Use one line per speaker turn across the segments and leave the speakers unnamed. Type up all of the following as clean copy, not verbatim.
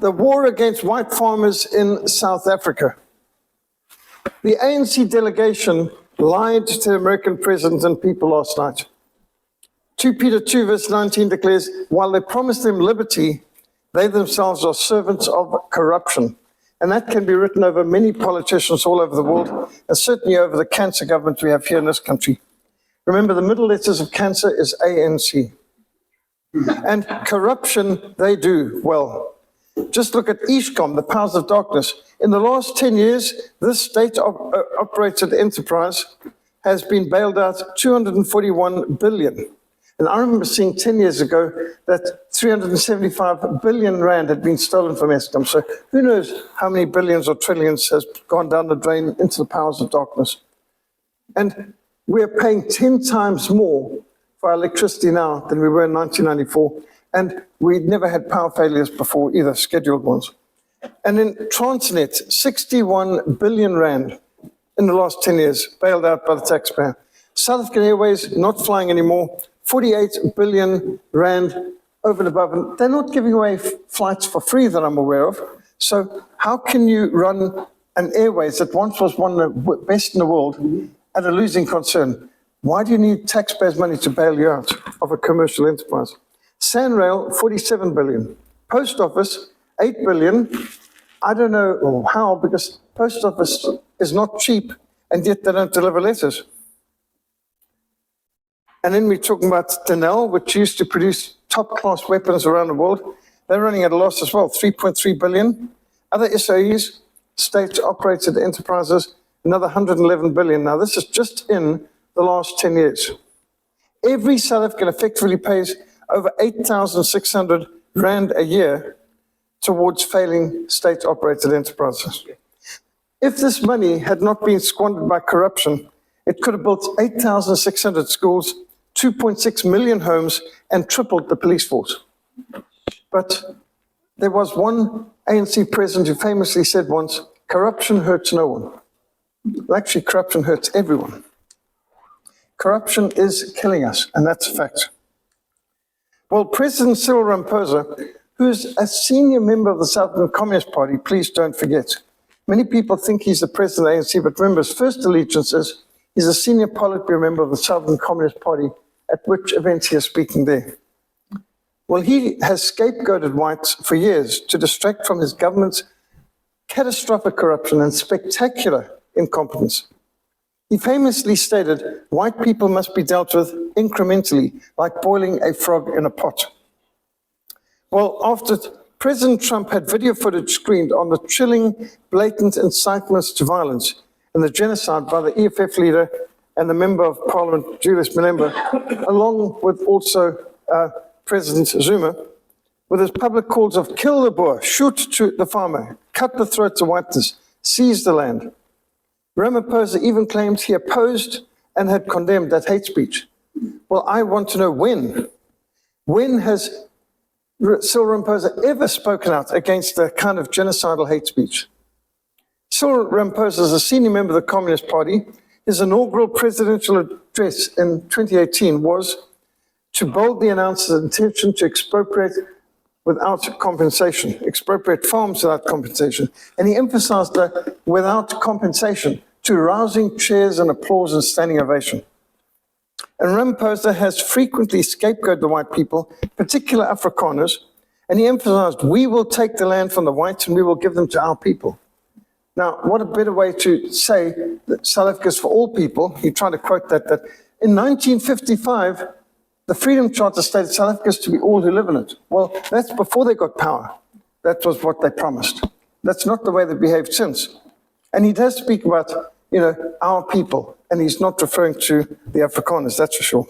the war against white farmers in South Africa. The ANC delegation lied to the American president and people last night. 2 Peter 2 verse 19 declares, while they promised them liberty, they themselves are servants of corruption. And that can be written over many politicians all over the world, and certainly over the cancer government we have here in this country. Remember, the middle letters of cancer is ANC. And corruption, they do well. Just look at Ishcom, the powers of darkness. In the last 10 years, this state-operated enterprise has been bailed out 241 billion. And I remember seeing 10 years ago that 375 billion rand had been stolen from Eskom. So who knows how many billions or trillions has gone down the drain into the powers of darkness. And we're paying 10 times more for our electricity now than we were in 1994. And we'd never had power failures before either, scheduled ones. And in Transnet, 61 billion rand in the last 10 years, bailed out by the taxpayer. South African Airways not flying anymore, 48 billion rand over and above. And they're not giving away flights for free that I'm aware of. So how can you run an airways that once was one of the best in the world at a losing concern? Why do you need taxpayers' money to bail you out of a commercial enterprise? Sanrail, 47 billion. Post Office, 8 billion. I don't know how, because Post Office is not cheap, and yet they don't deliver letters. And then we're talking about Denel, which used to produce top-class weapons around the world. They're running at a loss as well, 3.3 billion. Other SOEs, state-operated enterprises, another 111 billion. Now, this is just in the last 10 years. Every South African effectively pays over 8,600 rand a year towards failing state-operated enterprises. If this money had not been squandered by corruption, it could have built 8,600 schools, 2.6 million homes, and tripled the police force. But there was one ANC president who famously said once, corruption hurts no one. Well, actually, corruption hurts everyone. Corruption is killing us, and that's a fact. Well, President Cyril Ramaphosa, who's a senior member of the South African Communist Party, please don't forget. Many people think he's the president of the ANC, but remember, his first allegiance is he's a senior Politburo member of the South African Communist Party, at which events he is speaking there. Well, he has scapegoated whites for years to distract from his government's catastrophic corruption and spectacular incompetence. He famously stated, white people must be dealt with incrementally, like boiling a frog in a pot. Well, after President Trump had video footage screened on the chilling, blatant incitements to violence and the genocide by the EFF leader and the Member of Parliament, Julius Malema, along with also President Zuma, with his public calls of kill the Boer, shoot to the farmer, cut the throats of whiteness, seize the land. Ramaphosa even claimed he opposed and had condemned that hate speech. Well, I want to know when. When has Cyril Ramaphosa ever spoken out against the kind of genocidal hate speech? Cyril Ramaphosa is a senior member of the Communist Party. His inaugural presidential address in 2018 was to boldly announce his intention to expropriate without compensation, expropriate farms without compensation. And he emphasized that without compensation, to rousing cheers and applause and standing ovation. And Ramaphosa has frequently scapegoated the white people, particularly Afrikaners, and he emphasized, we will take the land from the whites and we will give them to our people. Now, what a better way to say that South Africa is for all people. He tried to quote that in 1955, the Freedom Charter stated South Africa is to be all who live in it. Well, that's before they got power. That was what they promised. That's not the way they behaved since. And he does speak about, our people, and he's not referring to the Afrikaners, that's for sure.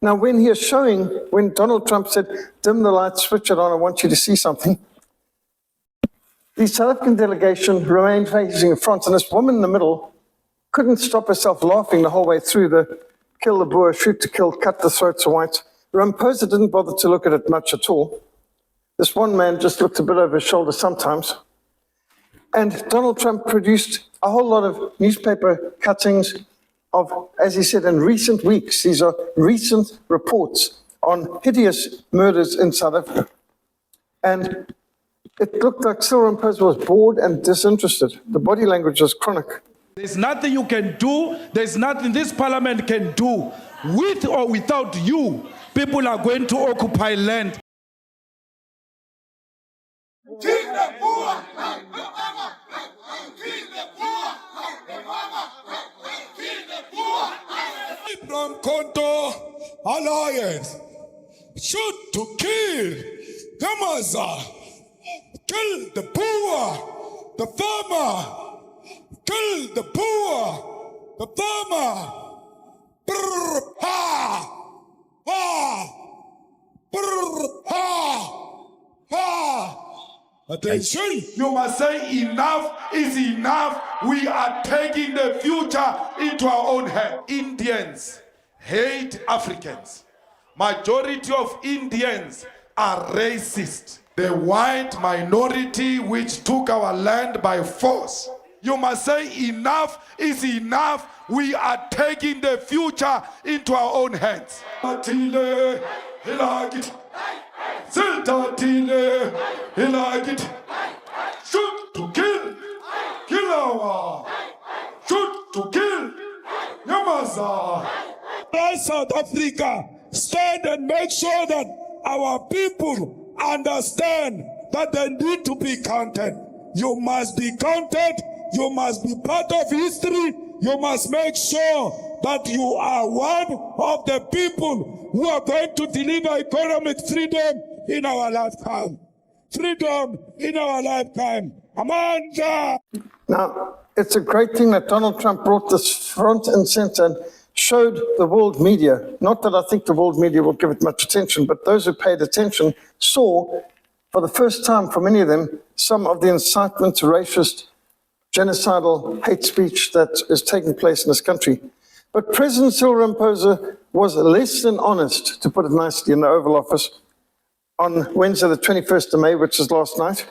Now, when Donald Trump said, dim the lights, switch it on, I want you to see something, the South African delegation remained facing in front, and this woman in the middle couldn't stop herself laughing the whole way through the kill the Boer, shoot to kill, cut the throats of whites. Ramaphosa didn't bother to look at it much at all. This one man just looked a bit over his shoulder sometimes. And Donald Trump produced a whole lot of newspaper cuttings of, as he said, in recent weeks. These are recent reports on hideous murders in South Africa. And It looked like Cyril Ramaphosa was bored and disinterested. The body language was chronic.
There's nothing you can do. There's nothing this parliament can do. With or without you, people are going to occupy land.
From Konto Alliance, shoot to kill Gamaza, kill the poor, the farmer, kill the poor, the farmer. Brr, ha, ha, brr, ha, ha. Attention!
You must say enough is enough. We are taking the future into our own hands. Indians hate Africans. Majority of Indians are racist. The white minority which took our land by force. You must say enough is enough. We are taking the future into our own hands. Shoot to kill, kill our, shoot to kill, Yamaza.
South Africa, stand and make sure that our people understand that they need to be counted. You must be counted, you must be part of history, you must make sure that you are one of the people who are going to deliver economic freedom in our lifetime. Freedom in our lifetime. Amanda!
Now, it's a great thing that Donald Trump brought this front and center and showed the world media. Not that I think the world media will give it much attention, but those who paid attention saw, for the first time for many of them, some of the incitement to racist, genocidal hate speech that is taking place in this country. But President Cyril Ramaphosa was less than honest, to put it nicely, in the Oval Office on Wednesday, the 21st of May, which is last night.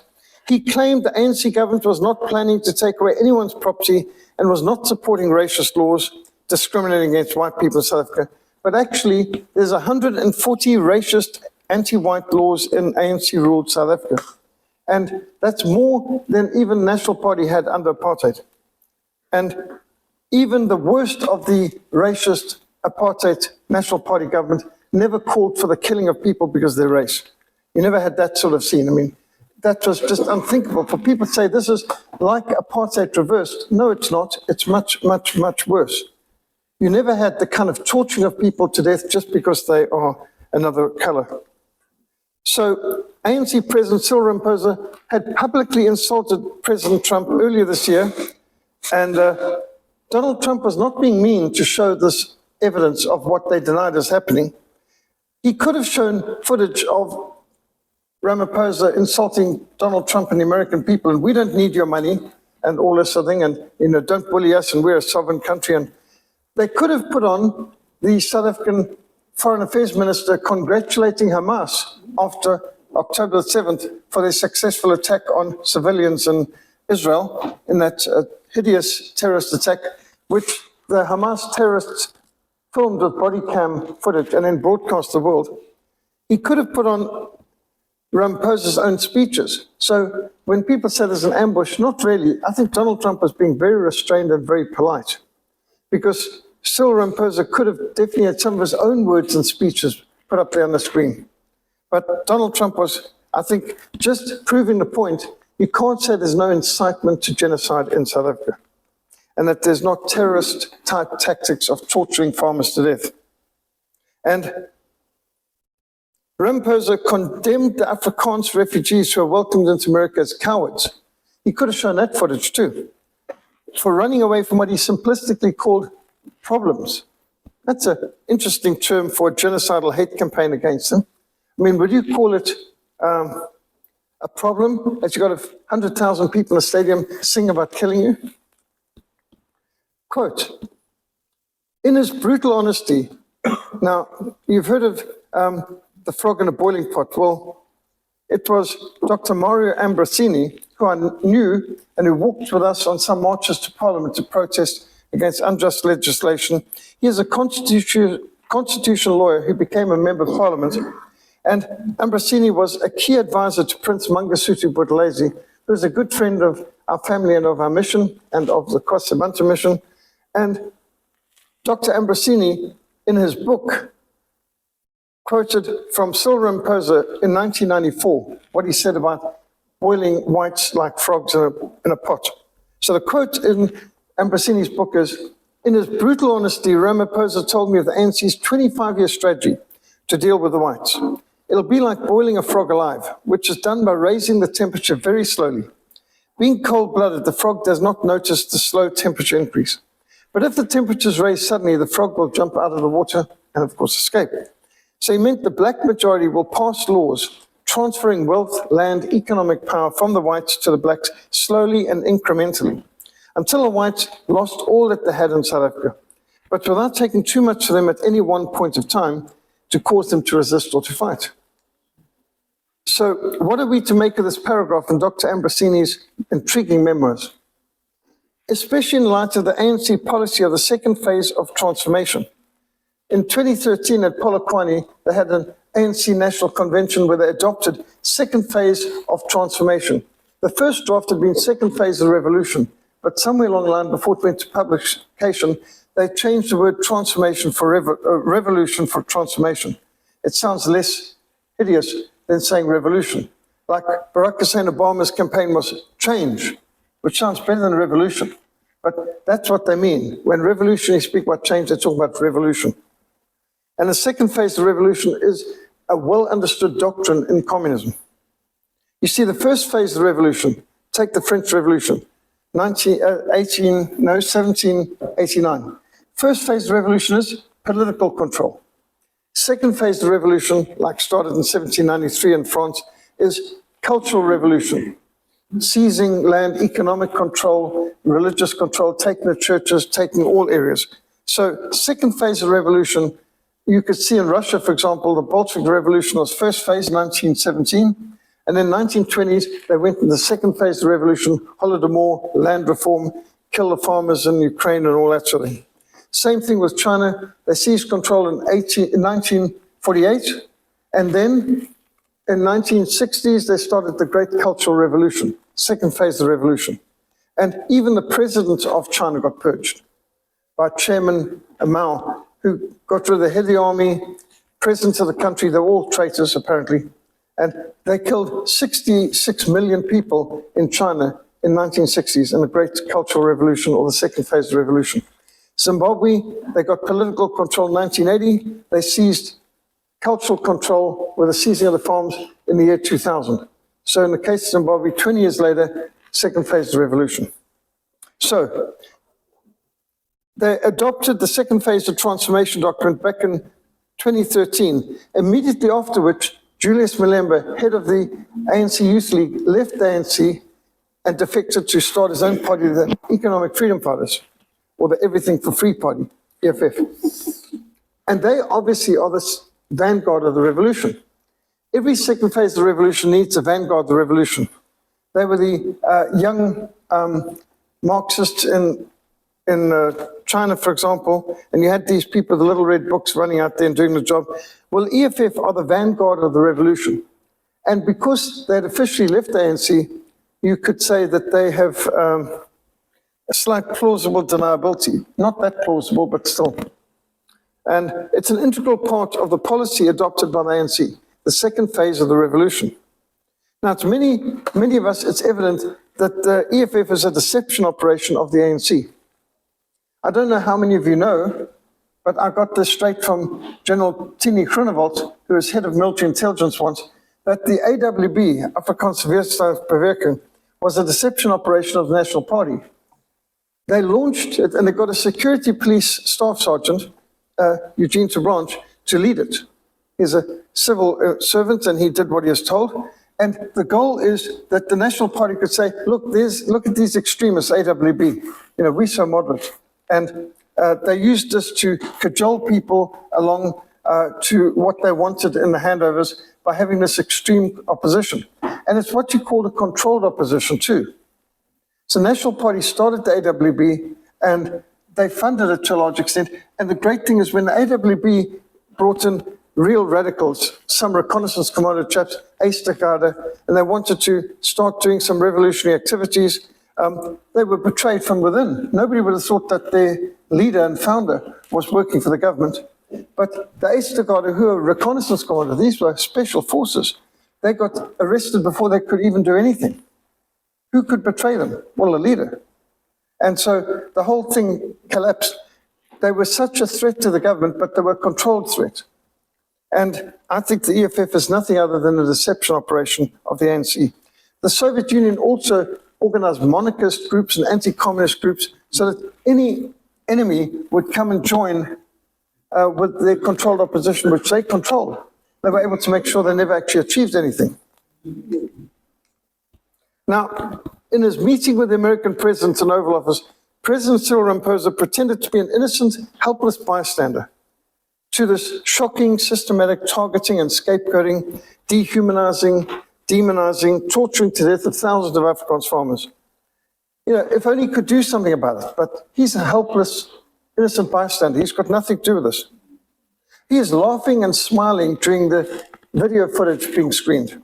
He claimed the ANC government was not planning to take away anyone's property and was not supporting racist laws discriminating against white people in South Africa. But actually, there's 140 racist anti-white laws in ANC-ruled South Africa. And that's more than even National Party had under apartheid. And even the worst of the racist apartheid National Party government never called for the killing of people because of their race. You never had that sort of scene. I mean, that was just unthinkable. For people to say this is like apartheid reversed. No, it's not. It's much, much, much worse. You never had the kind of torturing of people to death just because they are another color. So ANC President Cyril Ramaphosa had publicly insulted President Trump earlier this year, and Donald Trump was not being mean to show this evidence of what they denied is happening. He could have shown footage of Ramaphosa insulting Donald Trump and the American people, and we don't need your money, and all this sort of thing, and don't bully us, and we're a sovereign country. And they could have put on the South African Foreign Affairs Minister congratulating Hamas after October the 7th for their successful attack on civilians in Israel in that hideous terrorist attack, which the Hamas terrorists filmed with body cam footage and then broadcast the world. He could have put on Ramaphosa's own speeches. So when people say there's an ambush, not really. I think Donald Trump was being very restrained and very polite, because Cyril Ramaphosa could have definitely had some of his own words and speeches put up there on the screen. But Donald Trump was, I think, just proving the point. You can't say there's no incitement to genocide in South Africa, and that there's not terrorist-type tactics of torturing farmers to death. And Ramaphosa condemned the Afrikaans refugees who are welcomed into America as cowards. He could have shown that footage too, for running away from what he simplistically called problems. That's an interesting term for a genocidal hate campaign against them. I mean, would you call it a problem that you've got 100,000 people in a stadium sing about killing you? Quote, in his brutal honesty, now, you've heard of the frog in a boiling pot. Well, it was Dr. Mario Ambrosini, who I knew and who walked with us on some marches to Parliament to protest against unjust legislation. He is a constitutional lawyer who became a member of Parliament, And Ambrosini was a key advisor to Prince Mangosuthu Buthelezi, who is a good friend of our family and of our mission and of the Kosobantu mission. And Dr. Ambrosini, in his book, quoted from Cyril Ramaphosa in 1994, what he said about boiling whites like frogs in a pot. So the quote in Ambrosini's book is, "In his brutal honesty, Ramaphosa told me of the ANC's 25-year strategy to deal with the whites. It'll be like boiling a frog alive, which is done by raising the temperature very slowly. Being cold-blooded, the frog does not notice the slow temperature increase. But if the temperature is raised suddenly, the frog will jump out of the water and, of course, escape." So he meant the black majority will pass laws transferring wealth, land, economic power from the whites to the blacks slowly and incrementally, until the whites lost all that they had in South Africa, but without taking too much for them at any one point of time to cause them to resist or to fight. So what are we to make of this paragraph in Dr. Ambrosini's intriguing memoirs? Especially in light of the ANC policy of the second phase of transformation. In 2013 at Polokwane, they had an ANC National Convention where they adopted second phase of transformation. The first draft had been second phase of the revolution, but somewhere along the line before it went to publication, they changed the word transformation for revolution for transformation. It sounds less hideous than saying revolution. Like Barack Hussein Obama's campaign was change, which sounds better than revolution. But that's what they mean. When revolutionaries speak about change, they talk about revolution. And the second phase of revolution is a well-understood doctrine in communism. You see, the first phase of the revolution, take the French Revolution, 1789. First phase of the revolution is political control. Second phase of the revolution, like started in 1793 in France, is cultural revolution. Seizing land, economic control, religious control, taking the churches, taking all areas. So second phase of revolution, you could see in Russia, for example, the Bolshevik Revolution was first phase, 1917. And then 1920s, they went in the second phase of the revolution, Holodomor, land reform, kill the farmers in Ukraine and all that sort of thing. Same thing with China. They seized control in 1948. And then in 1960s, they started the Great Cultural Revolution, second phase of the revolution. And even the president of China got purged by Chairman Mao, who got rid of the head of the army, president of the country. They're all traitors, apparently. And they killed 66 million people in China in 1960s in the Great Cultural Revolution, or the second phase of the revolution. Zimbabwe, they got political control in 1980. They seized cultural control with the seizing of the farms in the year 2000. So in the case of Zimbabwe, 20 years later, second phase of the revolution. So they adopted the second phase of transformation doctrine back in 2013, immediately after which Julius Malemba, head of the ANC Youth League, left the ANC and defected to start his own party, the Economic Freedom Fighters, or the Everything for Free Party, EFF. And they obviously are the vanguard of the revolution. Every second phase of the revolution needs a vanguard of the revolution. They were the young Marxists in China, for example, and you had these people with the little red books running out there and doing the job. Well, EFF are the vanguard of the revolution. And because they had officially left the ANC, you could say that they have a slight plausible deniability. Not that plausible, but still. And it's an integral part of the policy adopted by the ANC, the second phase of the revolution. Now, to many of us, it's evident that the EFF is a deception operation of the ANC. I don't know how many of you know, but I got this straight from General Tini Groenewald, who was head of military intelligence once, that the AWB, Afrikaanse Weerstandsbeweging, was a deception operation of the National Party. They launched it, and they got a security police staff sergeant, Eugene Terblanche, to lead it. He's a civil servant, and he did what he was told. And the goal is that the National Party could say, look at these extremists, AWB, we're so moderate. And they used this to cajole people along to what they wanted in the handovers by having this extreme opposition. And it's what you call a controlled opposition too. So the National Party started the AWB, and they funded it to a large extent. And the great thing is when the AWB brought in real radicals, some reconnaissance commando chaps, and they wanted to start doing some revolutionary activities. They were betrayed from within. Nobody would have thought that their leader and founder was working for the government. But the Eastgade, who are reconnaissance commando, these were special forces. They got arrested before they could even do anything. Who could betray them? Well, the leader. And so the whole thing collapsed. They were such a threat to the government, but they were a controlled threat. And I think the EFF is nothing other than a deception operation of the ANC. The Soviet Union also organized monarchist groups and anti-communist groups so that any enemy would come and join with their controlled opposition, which they controlled. They were able to make sure they never actually achieved anything. Now, in his meeting with the American president in Oval Office, President Cyril Ramaphosa pretended to be an innocent, helpless bystander to this shocking, systematic targeting and scapegoating, dehumanizing, demonizing, torturing to death of thousands of Afrikaans farmers. You know, if only he could do something about it, but he's a helpless, innocent bystander. He's got nothing to do with this. He is laughing and smiling during the video footage being screened.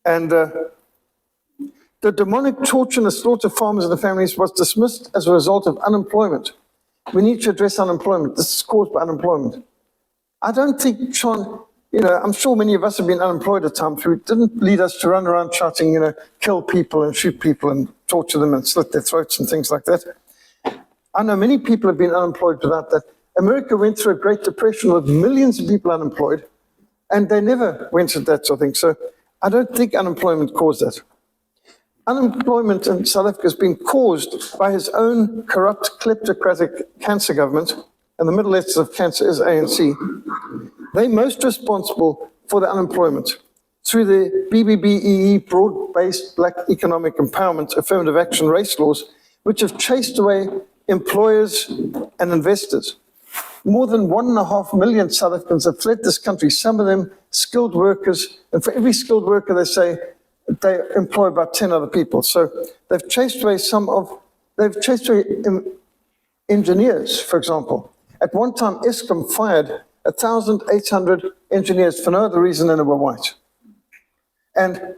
And the demonic torture and the slaughter of farmers and the families was dismissed as a result of unemployment. We need to address unemployment. This is caused by unemployment. I don't think, Sean, you know, I'm sure many of us have been unemployed at times. It didn't lead us to run around shouting, you know, kill people and shoot people and torture them and slit their throats and things like that. I know many people have been unemployed without that. America went through a Great Depression with millions of people unemployed, and they never went through that sort of thing. So I don't think unemployment caused that. Unemployment in South Africa has been caused by his own corrupt, kleptocratic cancer government, and the middle letters of cancer is ANC. They're most responsible for the unemployment through the BBBEE, broad-based black economic empowerment, affirmative action race laws, which have chased away employers and investors. More than 1.5 million South Africans have fled this country, some of them skilled workers, and for every skilled worker they say they employ about 10 other people. So they've chased away engineers, for example. At one time, Eskom fired 1,800 engineers for no other reason than they were white. And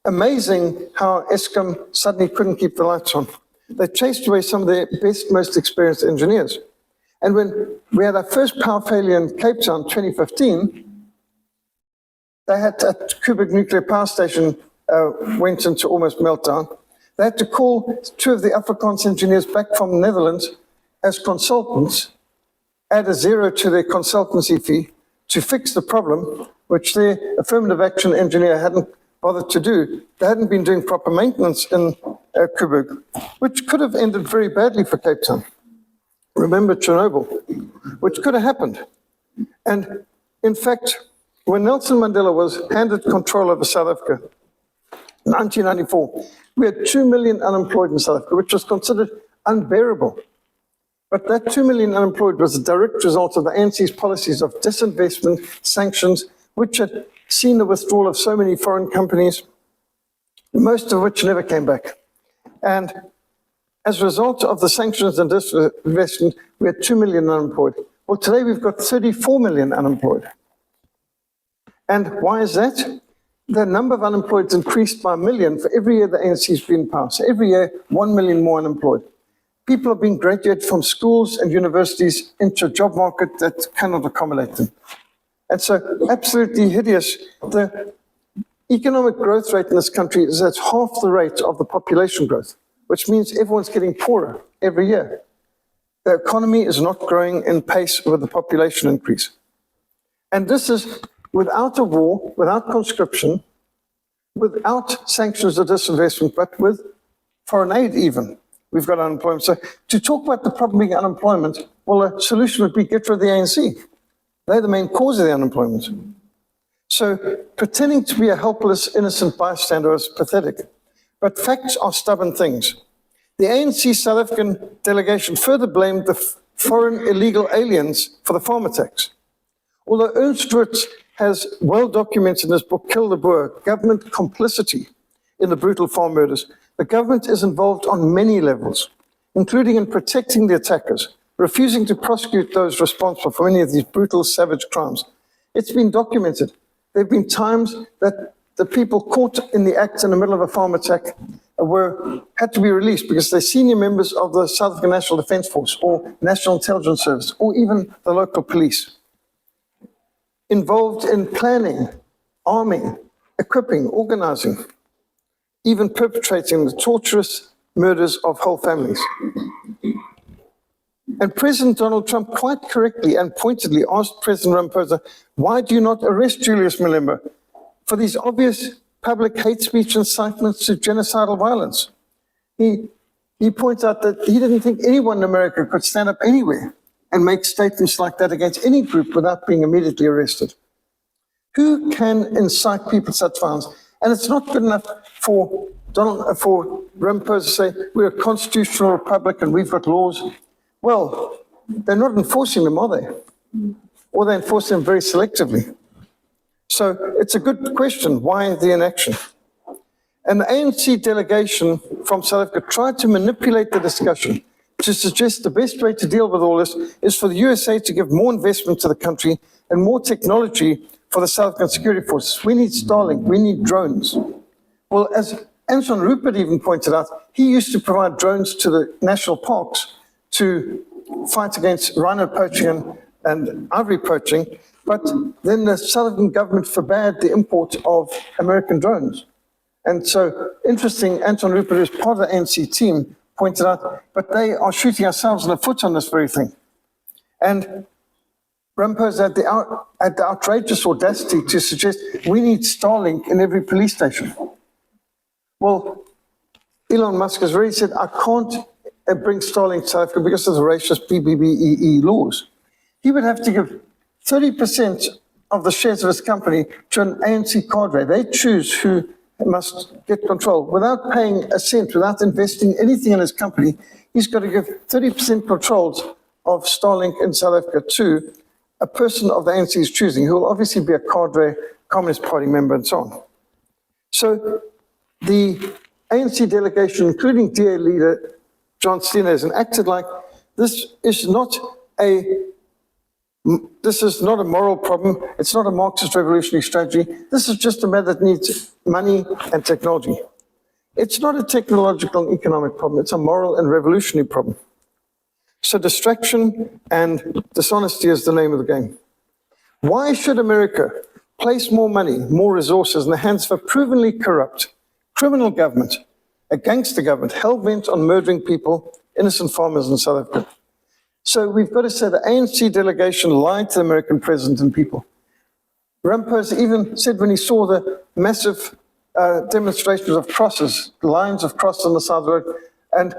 amazing how Eskom suddenly couldn't keep the lights on. They chased away some of their best, most experienced engineers. And when we had our first power failure in Cape Town, 2015, they had at Kubrick Nuclear Power Station went into almost meltdown. They had to call 2 of the Afrikaans engineers back from the Netherlands as consultants, add a 0 to their consultancy fee to fix the problem, which their affirmative action engineer hadn't bothered to do. They hadn't been doing proper maintenance in Kubrick, which could have ended very badly for Cape Town. Remember Chernobyl, which could have happened. And in fact, when Nelson Mandela was handed control over South Africa, in 1994, we had 2 million unemployed in South Africa, which was considered unbearable. But that 2 million unemployed was a direct result of the ANC's policies of disinvestment, sanctions, which had seen the withdrawal of so many foreign companies, most of which never came back. And as a result of the sanctions and disinvestment, we had 2 million unemployed. Well, today we've got 34 million unemployed. And why is that? The number of unemployed increased by 1 million for every year the ANC has been in power. So every year, 1 million more unemployed. People are being graduated from schools and universities into a job market that cannot accommodate them. And so absolutely hideous. The economic growth rate in this country is at half the rate of the population growth, which means everyone's getting poorer every year. The economy is not growing in pace with the population increase. And this is without a war, without conscription, without sanctions or disinvestment, but with foreign aid even. We've got unemployment. So to talk about the problem being unemployment, well, the solution would be get rid of the ANC. They're the main cause of the unemployment. So pretending to be a helpless, innocent bystander is pathetic. But facts are stubborn things. The ANC South African delegation further blamed the foreign illegal aliens for the farm attacks. Although Ernst Roets has well documented in his book, Kill the Boer, government complicity in the brutal farm murders, the government is involved on many levels, including in protecting the attackers, refusing to prosecute those responsible for many of these brutal, savage crimes. It's been documented. There have been times that the people caught in the act in the middle of a farm attack had to be released because they're senior members of the South African National Defence Force or National Intelligence Service or even the local police, involved in planning, arming, equipping, organizing, even perpetrating the torturous murders of whole families. And President Donald Trump quite correctly and pointedly asked President Ramaphosa, why do you not arrest Julius Malema for these obvious public hate speech incitements to genocidal violence? He points out that he didn't think anyone in America could stand up anywhere and make statements like that against any group without being immediately arrested. Who can incite people to such violence? And it's not good enough for Ramaphosa to say, we're a constitutional republic and we've got laws. Well, they're not enforcing them, are they? Or they enforce them very selectively. So it's a good question, why the inaction? And the ANC delegation from South Africa tried to manipulate the discussion to suggest the best way to deal with all this is for the USA to give more investment to the country and more technology for the South African security forces. We need Starlink, we need drones. Well, as Anton Rupert even pointed out, he used to provide drones to the national parks to fight against rhino poaching and ivory poaching, but then the South African government forbade the import of American drones. And so, interesting, Anton Rupert, who's part of the ANC team, pointed out, but they are shooting ourselves in the foot on this very thing. And Ramaphosa had the outrageous audacity to suggest we need Starlink in every police station. Well, Elon Musk has already said, I can't bring Starlink to South Africa because of the racist BBBEE laws. He would have to give 30% of the shares of his company to an ANC cadre. They choose who must get control. Without paying a cent, without investing anything in his company, he's got to give 30% controls of Starlink in South Africa to a person of the ANC's choosing, who will obviously be a cadre, Communist Party member, and so on. So the ANC delegation, including DA leader John Steenhuisen, acted like this is not a moral problem. It's not a Marxist revolutionary strategy. This is just a matter that needs money and technology. It's not a technological and economic problem. It's a moral and revolutionary problem. So distraction and dishonesty is the name of the game. Why should America place more money, more resources in the hands of a provenly corrupt criminal government, a gangster government, hell-bent on murdering people, innocent farmers in South Africa? So we've got to say the ANC delegation lied to the American president and people. Ramaphosa even said when he saw the massive demonstrations of crosses, lines of crosses on the side of the road, and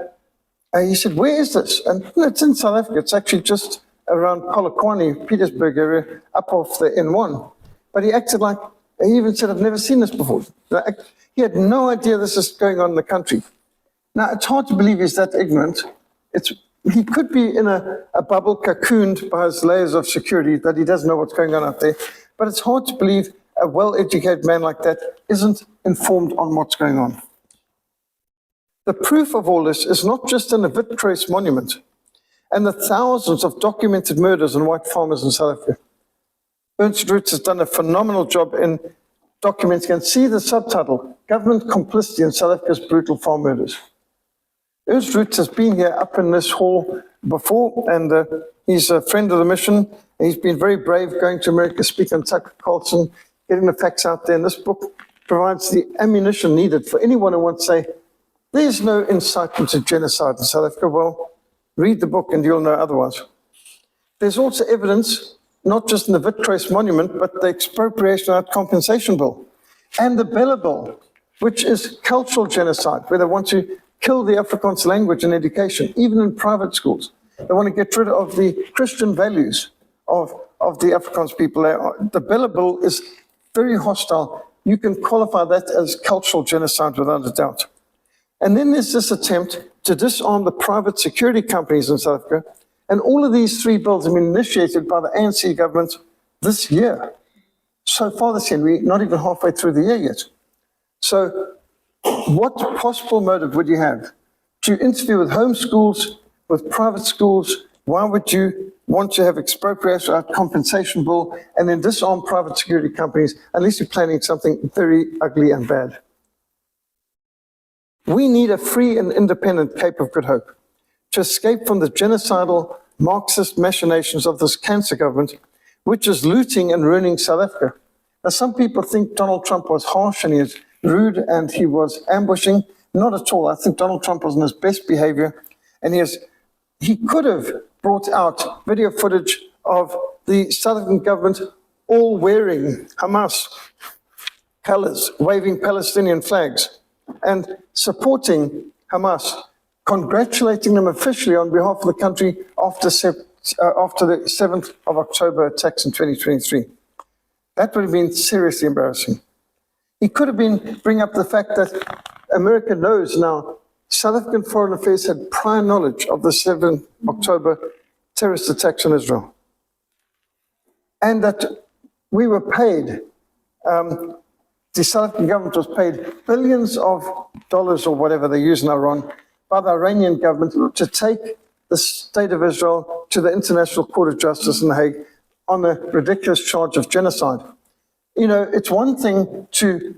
he said, where is this? And it's in South Africa. It's actually just around Polokwane, Petersburg area, up off the N1. But he acted like, he even said, I've never seen this before. He had no idea this is going on in the country. Now, it's hard to believe he's that ignorant. He could be in a bubble cocooned by his layers of security that he doesn't know what's going on out there. But it's hard to believe a well-educated man like that isn't informed on what's going on. The proof of all this is not just in the Witkruy's monument and the thousands of documented murders on white farmers in South Africa. Ernst Roots has done a phenomenal job in documenting, and see the subtitle, Government Complicity in South Africa's Brutal Farm Murders. Ernst Roots has been here up in this hall before, and he's a friend of the mission. He's been very brave going to America, speaking on Tucker Carlson, getting the facts out there. And this book provides the ammunition needed for anyone who wants to say, there's no incitement to genocide in South Africa. Well, read the book and you'll know otherwise. There's also evidence, not just in the Witkruy's monument, but the expropriation without compensation bill and the Bella bill, which is cultural genocide, where they want to kill the Afrikaans language and education, even in private schools. They want to get rid of the Christian values of the Afrikaans people. The Bella bill is very hostile. You can qualify that as cultural genocide without a doubt. And then there's this attempt to disarm the private security companies in South Africa. And all of these three bills have been initiated by the ANC government this year. So far this year, we're not even halfway through the year yet. So what possible motive would you have to interfere with home schools, with private schools, Why would you want to have expropriation or compensation bill and then disarm private security companies unless you're planning something very ugly and bad? We need a free and independent Cape of Good Hope to escape from the genocidal Marxist machinations of this cancer government, which is looting and ruining South Africa. Now, some people think Donald Trump was harsh and he was rude and he was ambushing. Not at all. I think Donald Trump was in his best behavior, and he could have brought out video footage of the South African government all wearing Hamas colors, waving Palestinian flags, and supporting Hamas, congratulating them officially on behalf of the country after the 7th of October attacks in 2023. That would have been seriously embarrassing. He could have bring up the fact that America knows now South African Foreign Affairs had prior knowledge of the 7th October terrorist attacks on Israel. And that we were paid, the South African government was paid billions of dollars or whatever they use in Iran by the Iranian government to take the state of Israel to the International Court of Justice in The Hague on the ridiculous charge of genocide. You know, it's one thing to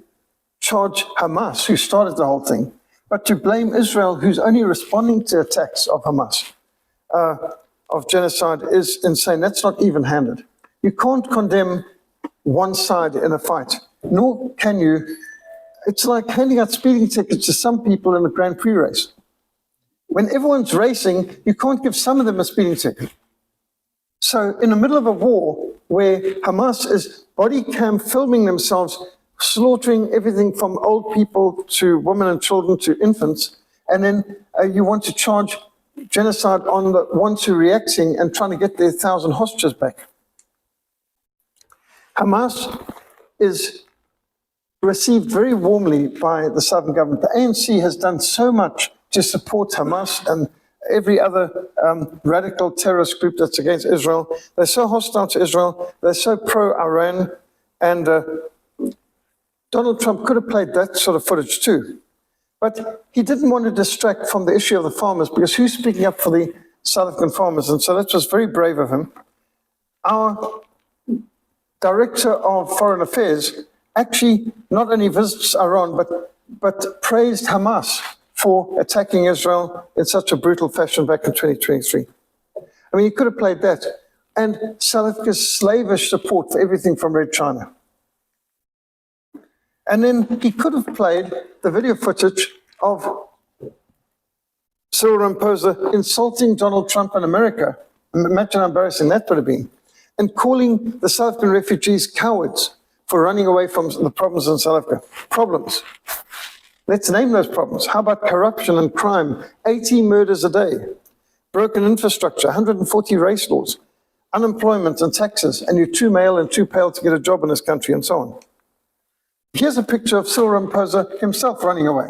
charge Hamas, who started the whole thing, but to blame Israel, who's only responding to attacks of Hamas, of genocide, is insane. That's not even-handed. You can't condemn one side in a fight, nor can you. It's like handing out speeding tickets to some people in a Grand Prix race. When everyone's racing, you can't give some of them a speeding ticket. So in the middle of a war where Hamas is body cam filming themselves slaughtering everything from old people to women and children to infants, and then you want to charge genocide on the ones who are reacting and trying to get their 1,000 hostages back. Hamas is received very warmly by the Southern government. The ANC has done so much to support Hamas and every other radical terrorist group that's against Israel. They're so hostile to Israel. They're so pro-Iran. And Donald Trump could have played that sort of footage too. But he didn't want to distract from the issue of the farmers, because who's speaking up for the South African farmers? And so that was very brave of him. Our Director of Foreign Affairs actually not only visits Iran, but praised Hamas for attacking Israel in such a brutal fashion back in 2023. I mean, he could have played that. And South Africa's slavish support for everything from Red China. And then he could have played the video footage of Cyril Ramaphosa insulting Donald Trump in America. Imagine how embarrassing that would have been. And calling the South African refugees cowards for running away from the problems in South Africa. Problems. Let's name those problems. How about corruption and crime? 80 murders a day. Broken infrastructure, 140 race laws. Unemployment and taxes, and you're too male and too pale to get a job in this country, and so on. Here's a picture of Cyril Ramaphosa himself running away,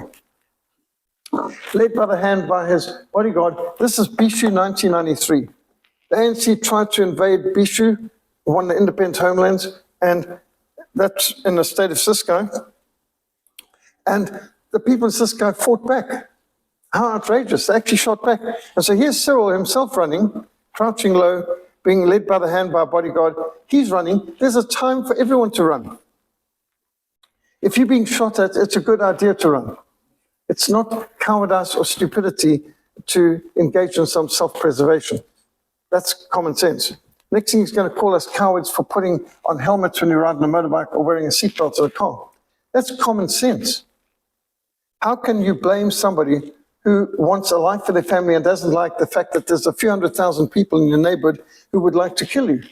led by the hand by his bodyguard. This is Bishu 1993. The ANC tried to invade Bishu, one of the independent homelands, and that's in the state of Cisco. And the people in Cisco fought back. How outrageous, they actually shot back. And so here's Cyril himself running, crouching low, being led by the hand by a bodyguard. He's running. There's a time for everyone to run. If you're being shot at, it's a good idea to run. It's not cowardice or stupidity to engage in some self-preservation. That's common sense. Next thing he's going to call us cowards for putting on helmets when you're riding a motorbike or wearing a seatbelt in a car. That's common sense. How can you blame somebody who wants a life for their family and doesn't like the fact that there's a few 100,000 people in your neighborhood who would like to kill you?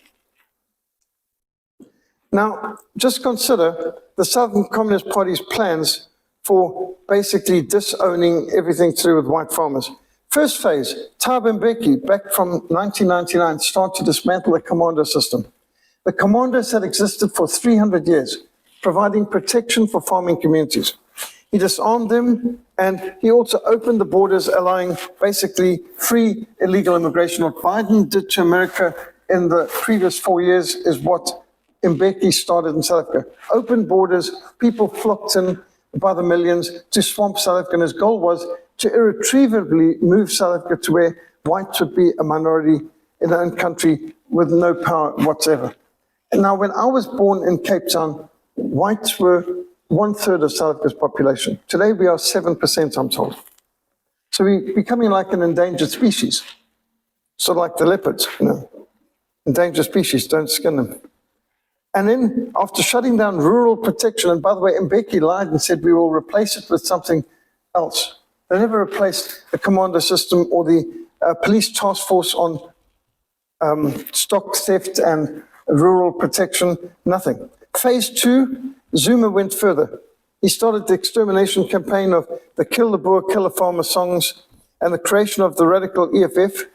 Now, just consider the Southern Communist Party's plans for basically disowning everything to do with white farmers. First phase, Thabo Mbeki, back from 1999, started to dismantle the commando system. The commandos had existed for 300 years, providing protection for farming communities. He disarmed them, and he also opened the borders, allowing basically free illegal immigration. What Biden did to America in the previous 4 years is what Mbeki started in South Africa. Open borders, people flocked in by the millions to swamp South Africa, and his goal was to irretrievably move South Africa to where whites would be a minority in their own country with no power whatsoever. And now, when I was born in Cape Town, whites were 1/3 of South Africa's population. Today we are 7%, I'm told. So we're becoming like an endangered species, sort of like the leopards, endangered species, don't skin them. And then after shutting down rural protection, and by the way, Mbeki lied and said we will replace it with something else. They never replaced the commando system or the police task force on stock theft and rural protection, nothing. Phase 2, Zuma went further. He started the extermination campaign of the Kill the Boer, Kill the Farmer songs and the creation of the radical EFF,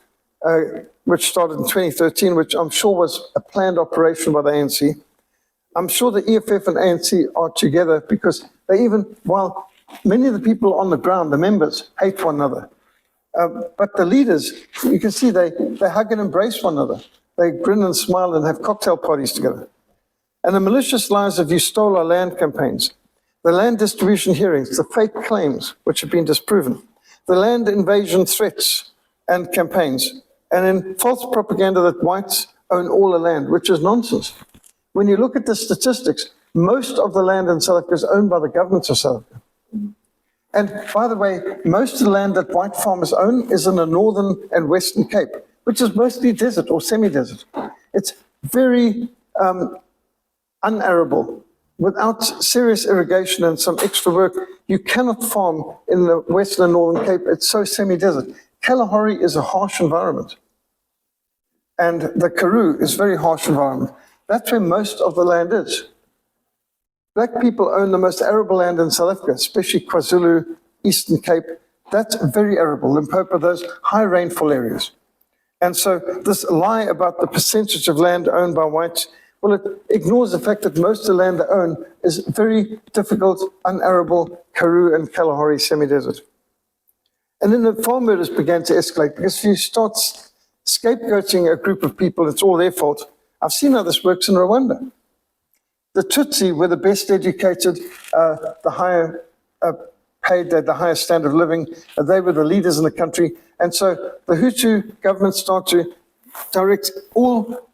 which started in 2013, which I'm sure was a planned operation by the ANC. I'm sure the EFF and ANC are together because they even, while many of the people on the ground, the members, hate one another. But the leaders, you can see they hug and embrace one another. They grin and smile and have cocktail parties together. And the malicious lies of "you stole our land" campaigns, the land distribution hearings, the fake claims, which have been disproven, the land invasion threats and campaigns, and then false propaganda that whites own all the land, which is nonsense. When you look at the statistics, most of the land in South Africa is owned by the governments of South Africa. And by the way, most of the land that white farmers own is in the northern and western Cape, which is mostly desert or semi-desert. It's very unarable. Without serious irrigation and some extra work, you cannot farm in the western and northern Cape. It's so semi-desert. Kalahari is a harsh environment. And the Karoo is a very harsh environment. That's where most of the land is. Black people own the most arable land in South Africa, especially KwaZulu, Eastern Cape. That's very arable. Limpopo, those high rainfall areas. And so this lie about the percentage of land owned by whites, well, it ignores the fact that most of the land they own is very difficult, unarable Karoo and Kalahari semi-desert. And then the farm murders began to escalate because if you start scapegoating a group of people, it's all their fault. I've seen how this works in Rwanda. The Tutsi were the best educated, the higher paid, the higher standard of living. They were the leaders in the country. And so the Hutu government started to direct all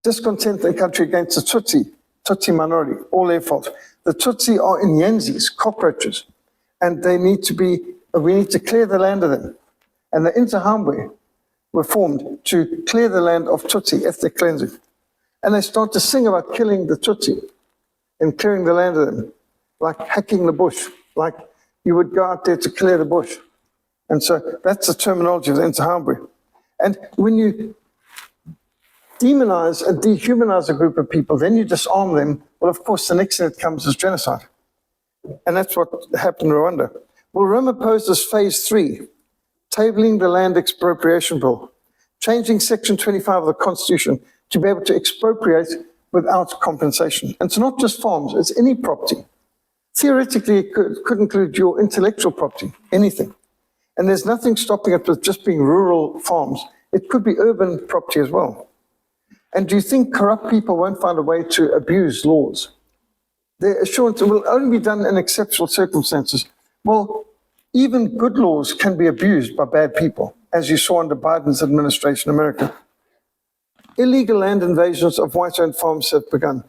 discontent in the country against the Tutsi minority, all their fault. The Tutsi are Inyenzis, cockroaches, and they need to be, we need to clear the land of them. And the Interahamwe were formed to clear the land of Tutsi, ethnic cleansing. And they start to sing about killing the Tutsi and clearing the land of them, like hacking the bush, like you would go out there to clear the bush. And so that's the terminology of the Interahamwe. And when you demonize and dehumanize a group of people, then you disarm them. Well, of course, the next thing that comes is genocide. And that's what happened in Rwanda. Well, Ramaphosa's phase 3, tabling the land expropriation bill, changing section 25 of the Constitution to be able to expropriate without compensation. And it's not just farms, it's any property. Theoretically, it could include your intellectual property, anything. And there's nothing stopping it with just being rural farms. It could be urban property as well. And do you think corrupt people won't find a way to abuse laws? Their assurance will only be done in exceptional circumstances. Well, even good laws can be abused by bad people, as you saw under Biden's administration in America. Illegal land invasions of white-owned farms have begun.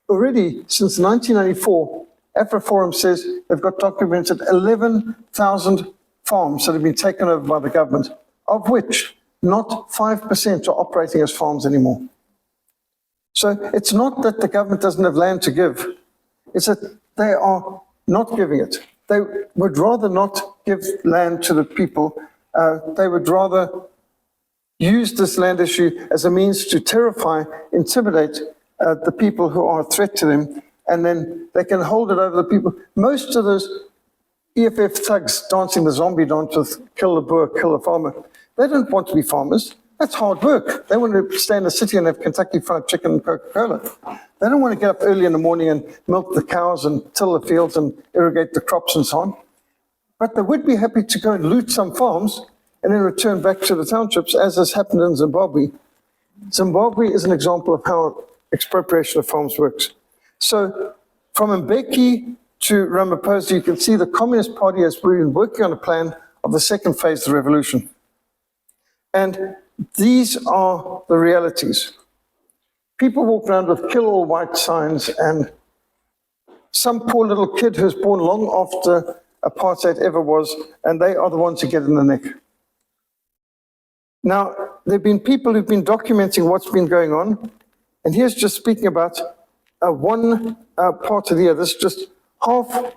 Already, since 1994, AfriForum says they've got documented 11,000 farms that have been taken over by the government, of which not 5% are operating as farms anymore. So it's not that the government doesn't have land to give, it's that they are not giving it. They would rather not give land to the people. They would rather use this land issue as a means to terrify, intimidate the people who are a threat to them, and then they can hold it over the people. Most of those EFF thugs dancing the zombie dance with kill the Boer, kill the farmer, they don't want to be farmers. That's hard work. They want to stay in the city and have Kentucky Fried Chicken and Coca-Cola. They don't want to get up early in the morning and milk the cows and till the fields and irrigate the crops and so on. But they would be happy to go and loot some farms and then return back to the townships, as has happened in Zimbabwe. Zimbabwe is an example of how expropriation of farms works. So from Mbeki to Ramaphosa, you can see the Communist Party has been working on a plan of the second phase of the revolution. And these are the realities. People walk around with kill all white signs, and some poor little kid who's born long after apartheid ever was, and they are the ones who get in the neck. Now, there have been people who've been documenting what's been going on, and here's just speaking about one part of the year. This is just half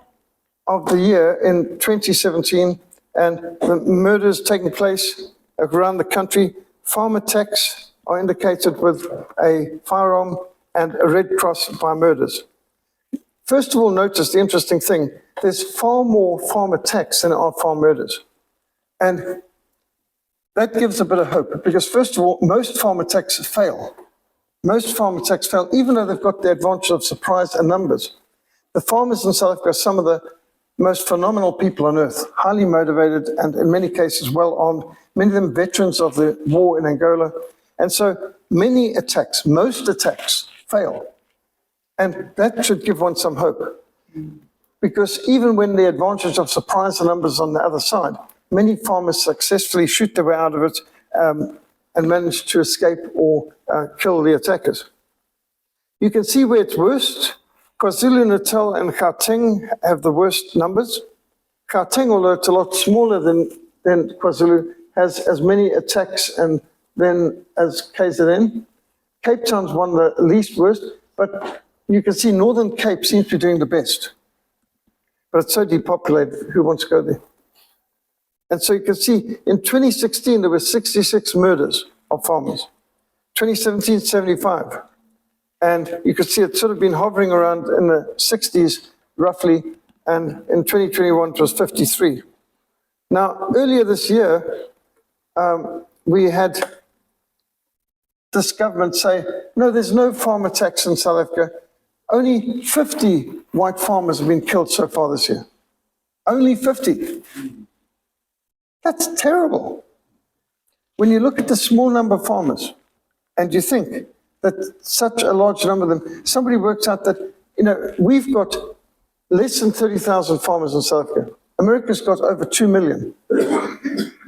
of the year in 2017, and the murders taking place around the country. Farm attacks are indicated with a firearm and a red cross by murders. First of all, notice the interesting thing. There's far more farm attacks than there are farm murders. And that gives a bit of hope, because first of all, most farm attacks fail. Most farm attacks fail, even though they've got the advantage of surprise and numbers. The farmers in South Africa are some of the most phenomenal people on earth, highly motivated and in many cases well-armed, many of them veterans of the war in Angola. And so many attacks, most attacks fail. And that should give one some hope. Because even when the advantage of surprise and numbers on the other side, many farmers successfully shoot their way out of it and manage to escape or kill the attackers. You can see where it's worst. KwaZulu-Natal and Gauteng have the worst numbers. Gauteng, although it's a lot smaller than KwaZulu, has as many attacks and then as KZN. Cape Town's one of the least worst, but you can see Northern Cape seems to be doing the best. But it's so depopulated, who wants to go there? And so you can see in 2016, there were 66 murders of farmers. 2017, 75. And you can see it's sort of been hovering around in the 60s, roughly, and in 2021, it was 53. Now, earlier this year, we had this government say, no, there's no farm attacks in South Africa. Only 50 white farmers have been killed so far this year. Only 50. That's terrible. When you look at the small number of farmers, and you think that such a large number of them, somebody works out that, we've got less than 30,000 farmers in South Africa. America's got over 2 million.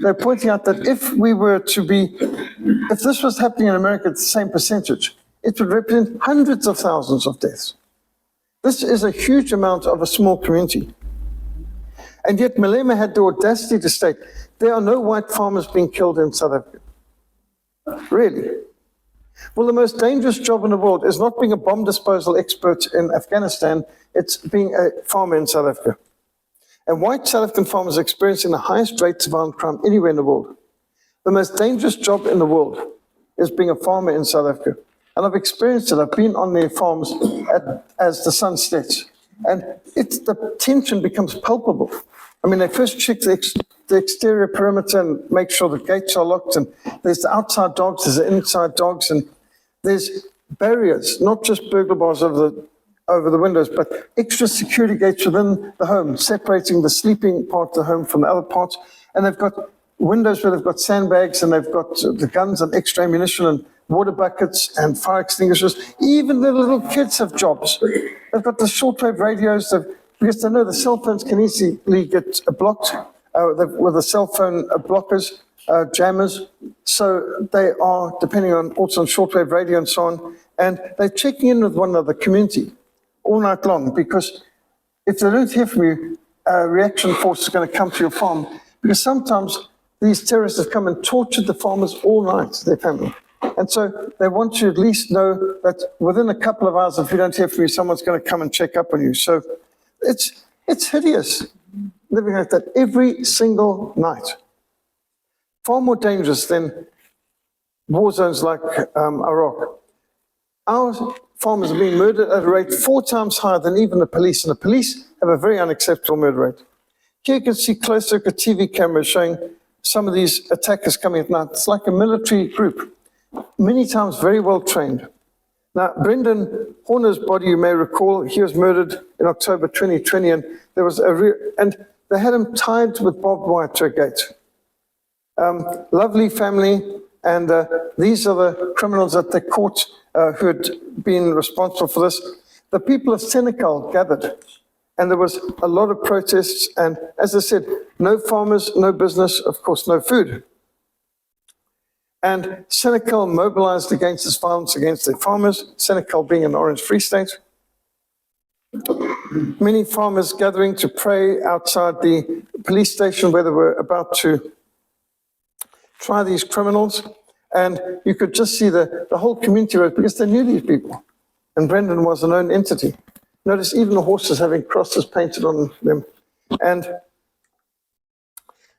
They're pointing out that if this was happening in America at the same percentage, it would represent hundreds of thousands of deaths. This is a huge amount of a small community. And yet Malema had the audacity to state, there are no white farmers being killed in South Africa. Really? Well, the most dangerous job in the world is not being a bomb disposal expert in Afghanistan, it's being a farmer in South Africa. And white South African farmers are experiencing the highest rates of violent crime anywhere in the world. The most dangerous job in the world is being a farmer in South Africa. And I've experienced it. I've been on their farms as the sun sets. And the tension becomes palpable. I mean, they first check the exterior perimeter and make sure the gates are locked. And there's the outside dogs, there's the inside dogs. And there's barriers, not just burglar bars over the windows, but extra security gates within the home, separating the sleeping part of the home from the other parts. And they've got windows where they've got sandbags and they've got the guns and extra ammunition and water buckets and fire extinguishers. Even the little kids have jobs. They've got the shortwave radios because they know the cell phones can easily get blocked with the cell phone blockers, jammers. So they are depending on also on shortwave radio and so on. And they're checking in with one another, community, all night long, because if they don't hear from you, a reaction force is going to come to your farm, because sometimes these terrorists have come and tortured the farmers all night, their family. And so they want you to at least know that within a couple of hours, if you don't hear from you, someone's going to come and check up on you. So it's hideous living like that every single night. Far more dangerous than war zones like Iraq. Our farmers are being murdered at a rate 4 times higher than even the police, and the police have a very unacceptable murder rate. Here you can see close-circuit TV cameras showing some of these attackers coming at night. It's like a military group, many times very well trained. Now, Brendan Horner's body, you may recall, he was murdered in October 2020, and there was and they had him tied with barbed wire to a gate. Lovely family, and these are the criminals that they caught who had been responsible for this. The people of Senegal gathered, and there was a lot of protests, and as I said, no farmers, no business, of course, no food. And Senegal mobilized against this violence against their farmers, Senegal being an Orange Free State. Many farmers gathering to pray outside the police station where they were about to try these criminals. And you could just see the whole community rose because they knew these people. And Brendan was a known entity. Notice even the horses having crosses painted on them. And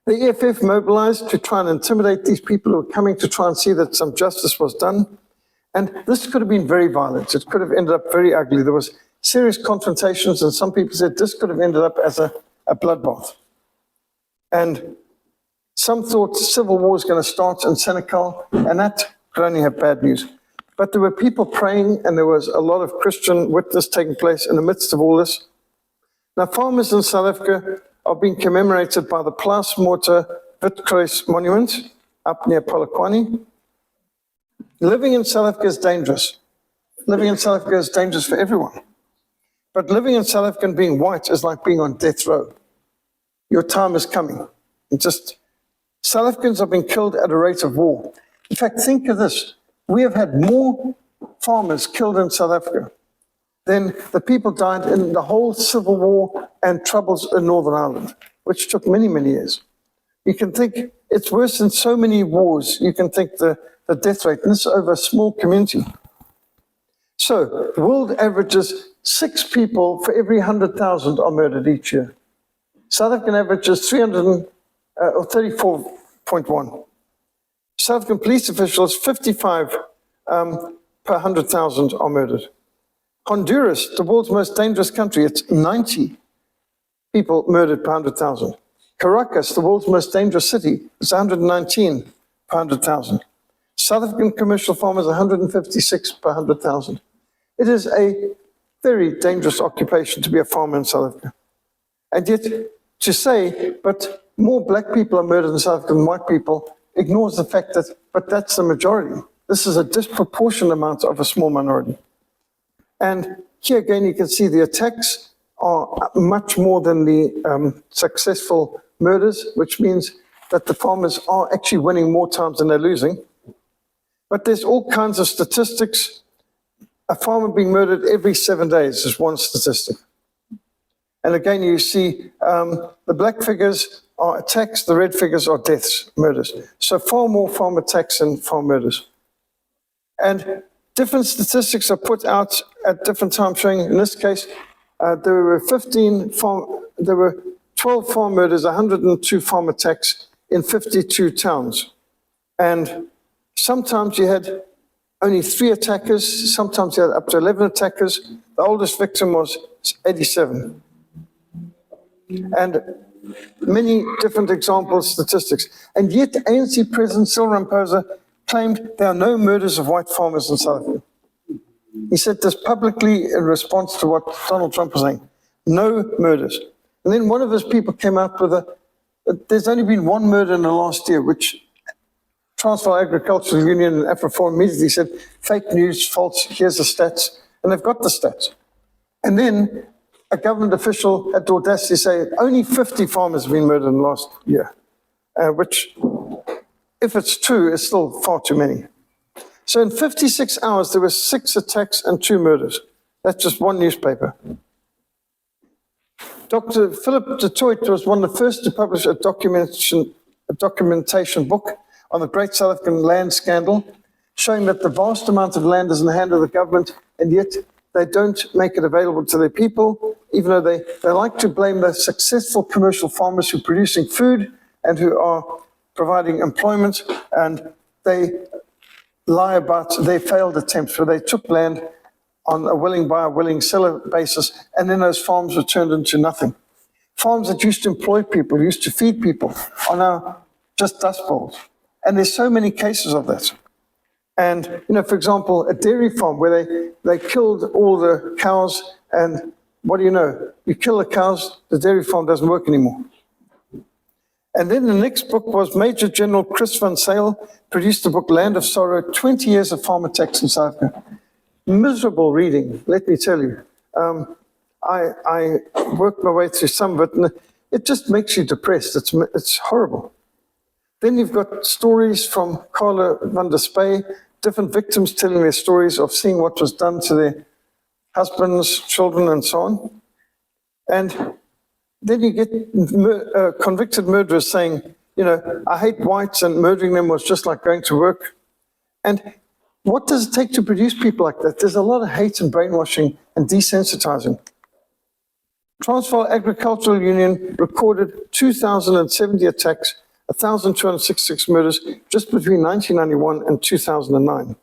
the EFF mobilized to try and intimidate these people who were coming to try and see that some justice was done. And this could have been very violent. It could have ended up very ugly. There was serious confrontations, and some people said this could have ended up as a bloodbath. And some thought civil war was going to start in Senegal, and that could only have bad news. But there were people praying, and there was a lot of Christian witness taking place in the midst of all this. Now, farmers in South Africa are being commemorated by the Plaasmotor Witkruis Monument up near Polokwane. Living in South Africa is dangerous. Living in South Africa is dangerous for everyone. But living in South Africa and being white is like being on death row. Your time is coming. South Africans are being killed at a rate of war. In fact, think of this. We have had more farmers killed in South Africa than the people died in the whole civil war and troubles in Northern Ireland, which took many, many years. You can think it's worse than so many wars. You can think the death rate, and this is over a small community. So the world averages 6 people for every 100,000 are murdered each year. South African averages 34.1. South African police officials, 55 per 100,000 are murdered. Honduras, the world's most dangerous country, it's 90 people murdered per 100,000. Caracas, the world's most dangerous city, it's 119 per 100,000. South African commercial farmers, 156 per 100,000. It is a very dangerous occupation to be a farmer in South Africa. And yet, to say, but more black people are murdered in South Africa than white people, ignores the fact that, but that's the majority. This is a disproportionate amount of a small minority. And here again, you can see the attacks are much more than the successful murders, which means that the farmers are actually winning more times than they're losing. But there's all kinds of statistics. A farmer being murdered every 7 days is one statistic. And again, you see the black figures are attacks, the red figures are deaths, murders. So far more farm attacks than farm murders. And different statistics are put out at different times showing, in this case, there were 12 farm murders, 102 farm attacks in 52 towns. And sometimes you had only 3 attackers, sometimes you had up to 11 attackers. The oldest victim was 87. And many different examples, statistics. And yet ANC President Cyril Ramaphosa claimed there are no murders of white farmers in South Africa. He said this publicly in response to what Donald Trump was saying. No murders. And then one of his people came out with there's only been 1 murder in the last year, which Transvaal Agricultural Union and AfriForum immediately said, fake news, false, here's the stats. And they've got the stats. And then a government official had the audacity to say only 50 farmers have been murdered in the last year, which, if it's true, is still far too many. So in 56 hours, there were 6 attacks and 2 murders. That's just one newspaper. Dr. Philip de Toit was one of the first to publish a documentation book on the Great South African Land Scandal, showing that the vast amount of land is in the hand of the government, and yet they don't make it available to their people, even though they like to blame the successful commercial farmers who are producing food and who are providing employment, and they lie about their failed attempts where they took land on a willing buyer, willing seller basis, and then those farms were turned into nothing. Farms that used to employ people, used to feed people, are now just dust bowls. And there's so many cases of that. And, for example, a dairy farm where they killed all the cows, and what do you know? You kill the cows, the dairy farm doesn't work anymore. And then the next book was Major General Chris van Zyl produced the book Land of Sorrow, 20 Years of Farm Attacks in South Africa. Miserable reading, let me tell you. I worked my way through some of it, and it just makes you depressed. It's horrible. Then you've got stories from Carla van der Spey, different victims telling their stories of seeing what was done to their husbands, children, and so on. And then you get convicted murderers saying, you know, I hate whites and murdering them was just like going to work. And what does it take to produce people like that? There's a lot of hate and brainwashing and desensitizing. Transvaal Agricultural Union recorded 2,070 attacks, 1,266 murders just between 1991 and 2009.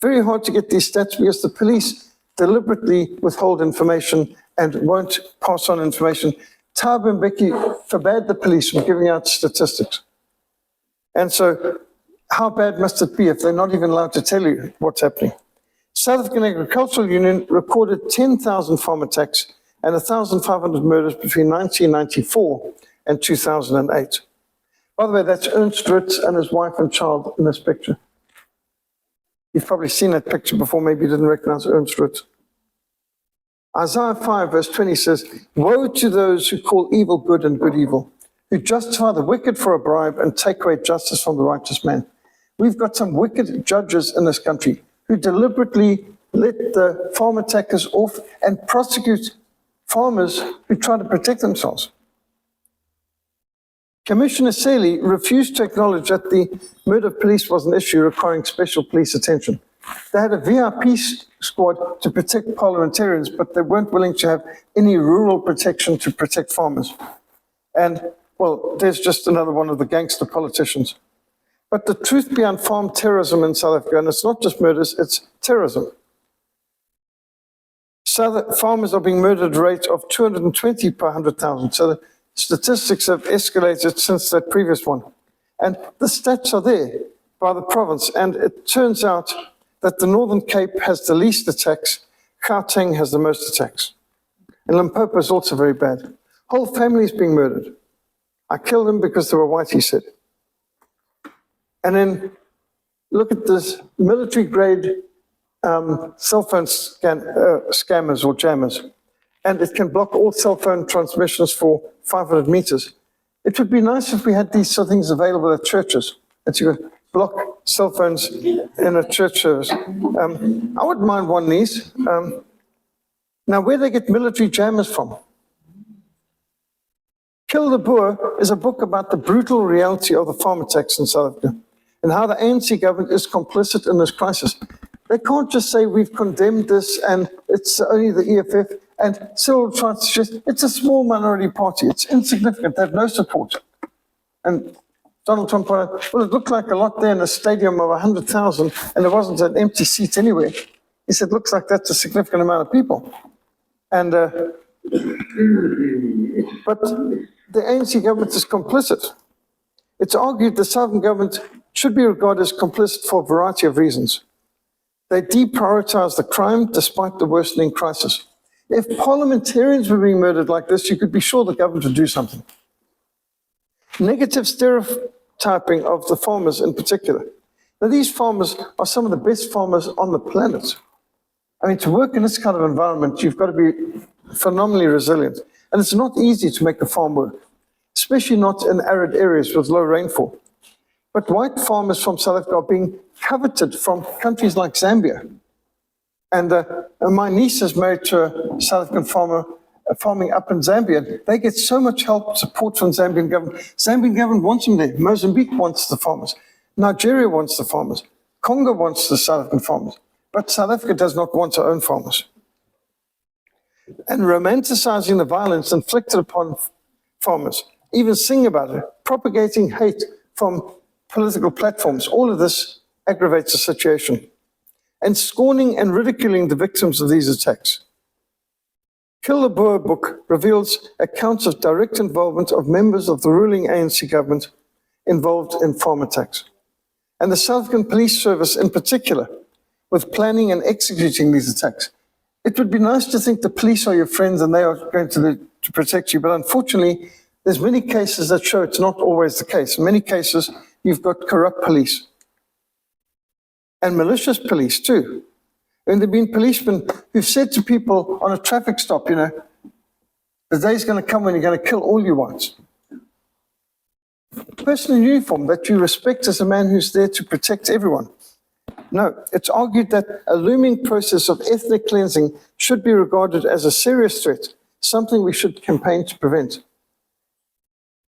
Very hard to get these stats because the police deliberately withhold information and won't pass on information. Thabo Mbeki forbade the police from giving out statistics. And so how bad must it be if they're not even allowed to tell you what's happening? South African Agricultural Union recorded 10,000 farm attacks and 1,500 murders between 1994 and 2008. By the way, that's Ernst Ritz and his wife and child in this picture. You've probably seen that picture before, maybe you didn't recognize Ernst Ritz. Isaiah 5 verse 20 says, woe to those who call evil good and good evil, who justify the wicked for a bribe and take away justice from the righteous man. We've got some wicked judges in this country who deliberately let the farm attackers off and prosecute farmers who try to protect themselves. Commissioner Sely refused to acknowledge that the murder of police was an issue requiring special police attention. They had a VIP squad to protect parliamentarians, but they weren't willing to have any rural protection to protect farmers. And, well, there's just another one of the gangster politicians. But the truth behind farm terrorism in South Africa, and it's not just murders, it's terrorism. Farmers are being murdered at a rate of 220 per 100,000. So the statistics have escalated since that previous one. And the stats are there by the province. And it turns out that the Northern Cape has the least attacks. Gauteng has the most attacks. And Limpopo is also very bad. Whole families being murdered. I killed them because they were white, he said. And then look at this military-grade cell phone scammers or jammers. And it can block all cell phone transmissions for 500 meters. It would be nice if we had these sort of things available at churches, that you could block cell phones in a church service. I wouldn't mind one of these. Now, where do they get military jammers from? Kill the Boer is a book about the brutal reality of the farm attacks in South Africa and how the ANC government is complicit in this crisis. They can't just say we've condemned this and it's only the EFF. And Cyril tried to suggest it's a small minority party. It's insignificant. They have no support. And Donald Trump pointed out, well, it looked like a lot there in a stadium of 100,000 and there wasn't an empty seat anywhere. He said, looks like that's a significant amount of people. And but the ANC government is complicit. It's argued the Southern government should be regarded as complicit for a variety of reasons. They deprioritize the crime despite the worsening crisis. If parliamentarians were being murdered like this, you could be sure the government would do something. Negative stereotyping of the farmers in particular. Now, these farmers are some of the best farmers on the planet. I mean, to work in this kind of environment, you've got to be phenomenally resilient. And it's not easy to make a farm work, especially not in arid areas with low rainfall. But white farmers from South Africa are being coveted from countries like Zambia. And my niece is married to a South African farmer farming up in Zambia. They get so much help, support from the Zambian government. Zambian government wants them there. Mozambique wants the farmers. Nigeria wants the farmers. Congo wants the South African farmers. But South Africa does not want to own farmers. And romanticizing the violence inflicted upon farmers, even sing about it, propagating hate from political platforms, all of this aggravates the situation. And scorning and ridiculing the victims of these attacks. Kill the Boer book reveals accounts of direct involvement of members of the ruling ANC government involved in farm attacks. And the South African Police Service in particular, with planning and executing these attacks. It would be nice to think the police are your friends and they are going to protect you, but unfortunately, there's many cases that show it's not always the case. In many cases, you've got corrupt police. And malicious police too. And there have been policemen who've said to people on a traffic stop, you know, the day's going to come when you're going to kill all you whites. person in uniform that you respect as a man who's there to protect everyone. No, it's argued that a looming process of ethnic cleansing should be regarded as a serious threat, something we should campaign to prevent.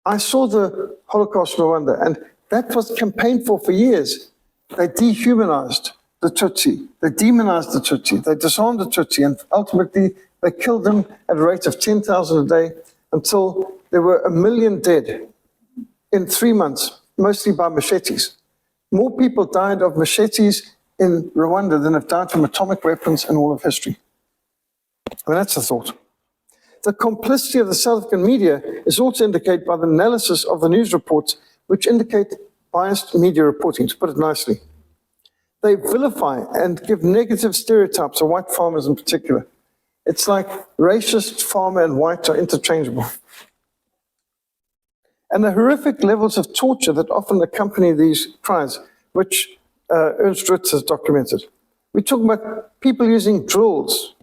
I saw the Holocaust in Rwanda, and that was campaigned for years. They dehumanized the Tutsi, they demonized the Tutsi, they disarmed the Tutsi, and ultimately they killed them at a rate of 10,000 a day until there were 1 million dead in 3 months, mostly by machetes. More people died of machetes in Rwanda than have died from atomic weapons in all of history. I mean, that's a thought. The complicity of the South African media is also indicated by the analysis of the news reports, which indicate biased media reporting, to put it nicely. They vilify and give negative stereotypes of white farmers in particular. It's like racist, farmer, and white are interchangeable. And the horrific levels of torture that often accompany these crimes, which Ernst Ritz has documented. We're talking about people using drills,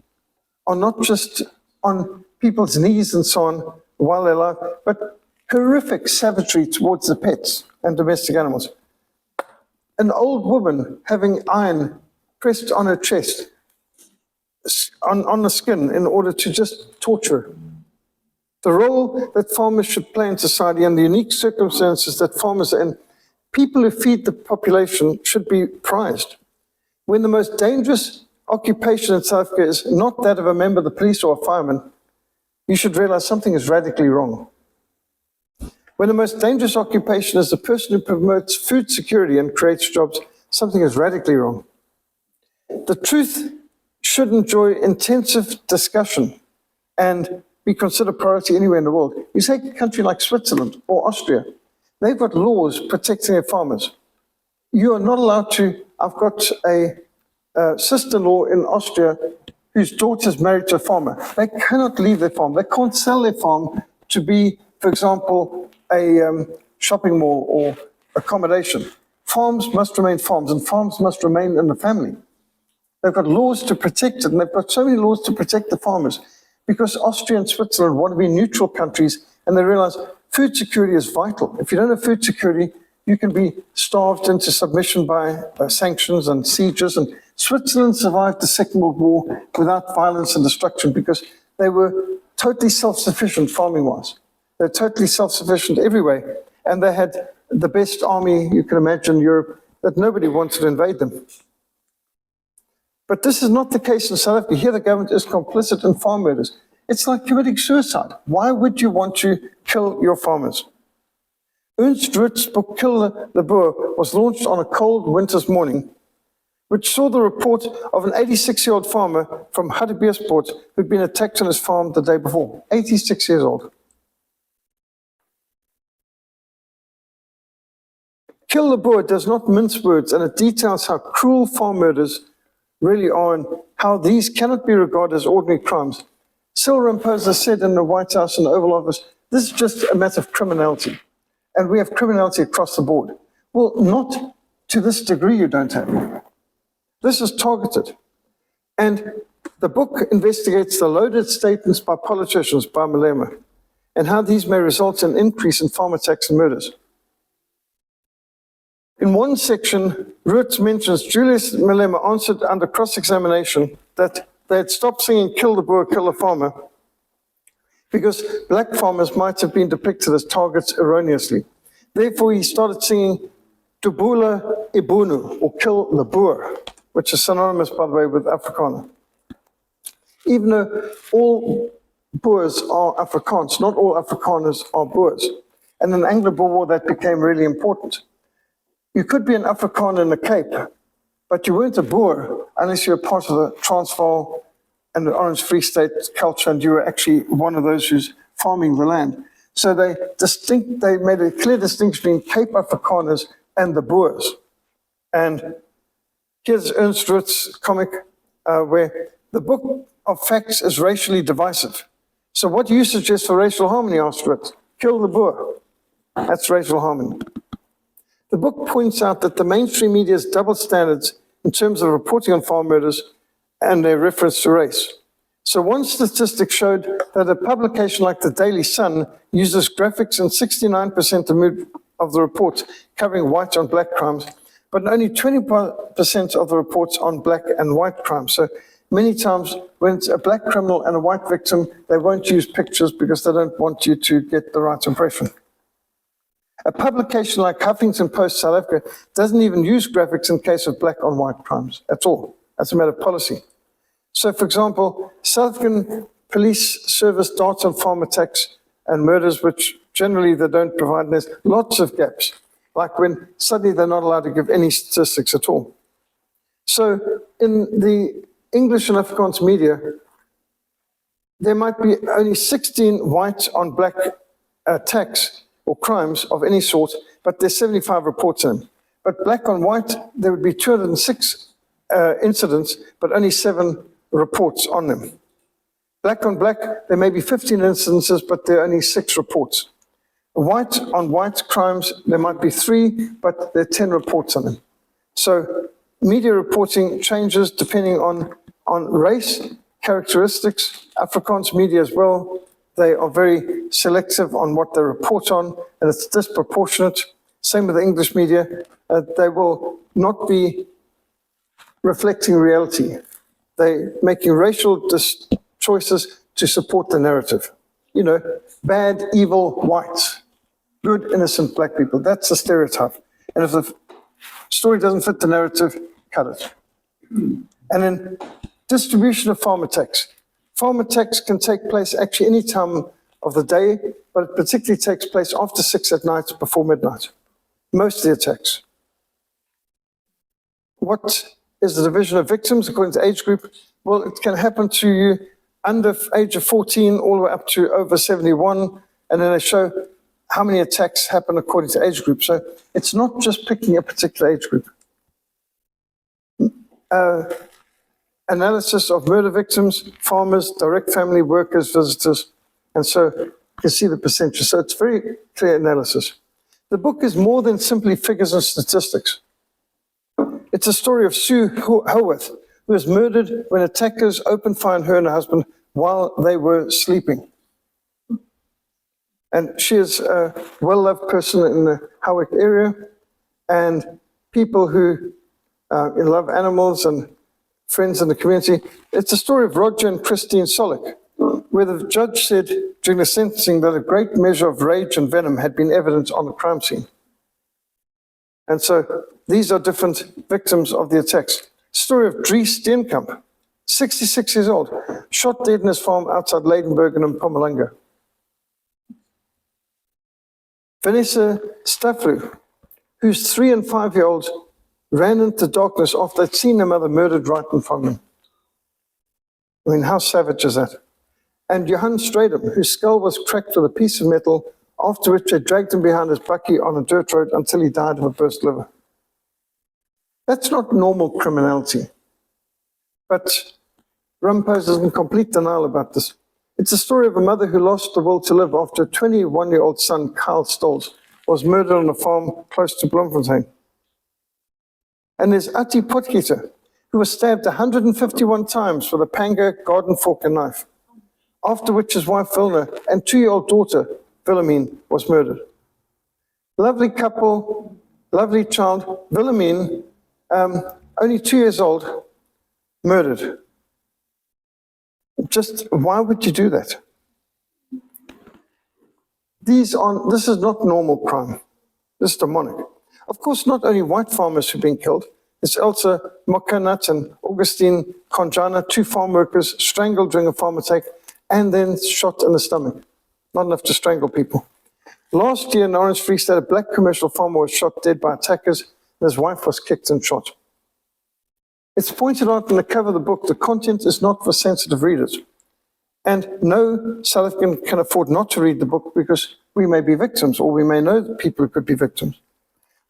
or not just on people's knees and so on while they're alive, but horrific savagery towards the pets and domestic animals. An old woman having iron pressed on her chest, on the skin, in order to just torture her. The role that farmers should play in society and the unique circumstances that farmers are in, people who feed the population should be prized. When the most dangerous occupation in South Africa is not that of a member of the police or a fireman, you should realize something is radically wrong. When the most dangerous occupation is the person who promotes food security and creates jobs, something is radically wrong. The truth should enjoy intensive discussion and be considered priority anywhere in the world. You take a country like Switzerland or Austria, they've got laws protecting their farmers. You are not allowed to, I've got a sister-in-law in Austria whose daughter's married to a farmer. They cannot leave their farm. They can't sell their farm to be, for example, a shopping mall or accommodation. Farms must remain farms, and farms must remain in the family. They've got laws to protect it, and they've got so many laws to protect the farmers, because Austria and Switzerland want to be neutral countries, and they realize food security is vital. If you don't have food security, you can be starved into submission by sanctions and sieges. And Switzerland survived the Second World War without violence and destruction because they were totally self-sufficient farming-wise. They're totally self-sufficient every way, and they had the best army you can imagine in Europe, that nobody wanted to invade them. But this is not the case in South Africa. Here the government is complicit in farm murders. It's like committing suicide. Why would you want to kill your farmers? Ernst Ritz's book, Kill the Boer, was launched on a cold winter's morning, which saw the report of an 86-year-old farmer from Hartbeespoort who'd been attacked on his farm the day before. 86 years old. Kill the Boer does not mince words, and it details how cruel farm murders really are and how these cannot be regarded as ordinary crimes. Cyril Ramaphosa said in the White House in the Oval Office, this is just a matter of criminality, and we have criminality across the board. Well, not to this degree you don't have. This is targeted. And the book investigates the loaded statements by politicians, by Malema, and how these may result in an increase in farm attacks and murders. In one section, Roots mentions Julius Malema answered under cross-examination that they had stopped singing Kill the Boer, Kill the Farmer because black farmers might have been depicted as targets erroneously. Therefore, he started singing Dubula Ibunu, or Kill the Boer, which is synonymous, by the way, with Afrikaner. Even though all Boers are Afrikaans, not all Afrikaners are Boers. And in the Anglo-Boer War, that became really important. You could be an Afrikaner in the Cape, but you weren't a Boer unless you were part of the Transvaal and the Orange Free State culture, and you were actually one of those who's farming the land. So they made a clear distinction between Cape Afrikaners and the Boers. And here's Ernst Ritz's comic where the book of facts is racially divisive. So what do you suggest for racial harmony, asked Ritz? Kill the Boer. That's racial harmony. The book points out that the mainstream media's double standards in terms of reporting on farm murders and their reference to race. So one statistic showed that a publication like the Daily Sun uses graphics in 69% of of the reports covering white on black crimes, but only 20% of the reports on black and white crimes. So many times when it's a black criminal and a white victim, they won't use pictures because they don't want you to get the right impression. A publication like Huffington Post South Africa doesn't even use graphics in case of black on white crimes at all. That's a matter of policy. So, for example, South African Police Service data on farm attacks and murders, which generally they don't provide, and there's lots of gaps, like when suddenly they're not allowed to give any statistics at all. So in the English and Afrikaans media, there might be only 16 white on black attacks or crimes of any sort, but there's 75 reports in them. But black on white, there would be 206 incidents, but only 7 reports on them. Black on black, there may be 15 incidences, but there are only 6 reports. White on white crimes, there might be 3, but there are 10 reports on them. So media reporting changes depending on race, characteristics, Afrikaans media as well. They are very selective on what they report on, and it's disproportionate. Same with the English media. They will not be reflecting reality. They're making racial choices to support the narrative. You know, bad, evil whites, good, innocent black people. That's a stereotype. And if the story doesn't fit the narrative, cut it. And then distribution of farm attacks. Farm attacks can take place actually any time of the day, but it particularly takes place after 6 at night, before midnight. Most of the attacks. What is the division of victims according to age group? Well, it can happen to you under age of 14 all the way up to over 71, and then they show how many attacks happen according to age group. So it's not just picking a particular age group. Analysis of murder victims, farmers, direct family, workers, visitors, and so you can see the percentage. So it's very clear analysis. The book is more than simply figures and statistics. It's a story of Sue Howarth, who was murdered when attackers opened fire on her and her husband while they were sleeping. And she is a well-loved person in the Howick area, and people who love animals and friends in the community. It's the story of Roger and Christine Solik, where the judge said during the sentencing that a great measure of rage and venom had been evident on the crime scene. And so these are different victims of the attacks. Story of Dries Steenkamp, 66 years old, shot dead in his farm outside Leidenburg in Mpumalanga. Vanessa Staffru, whose 3 and 5-year-olds ran into darkness after they'd seen their mother murdered right in front of them. I mean, how savage is that? And Johan Stradum, whose skull was cracked with a piece of metal, after which they dragged him behind his bakkie on a dirt road until he died of a burst liver. That's not normal criminality. But Ramaphosa is in complete denial about this. It's a story of a mother who lost the will to live after a 21-year-old son, Kyle Stolz, was murdered on a farm close to Bloemfontein. And there's Ati Potgieter, who was stabbed 151 times with a panga, garden fork and knife, after which his wife Vilna and 2-year-old daughter Wilhelmine was murdered. Lovely couple, lovely child, Wilhelmine, only 2 years old, murdered. Just why would you do that? This is not normal crime. This is demonic. Of course, not only white farmers who've been killed. It's Elsa Mokanat and Augustine Konjana, 2 farm workers strangled during a farm attack and then shot in the stomach. Not enough to strangle people. Last year in Orange Free State, a black commercial farmer was shot dead by attackers and his wife was kicked and shot. It's pointed out in the cover of the book, the content is not for sensitive readers. And no South African can afford not to read the book because we may be victims or we may know people who could be victims.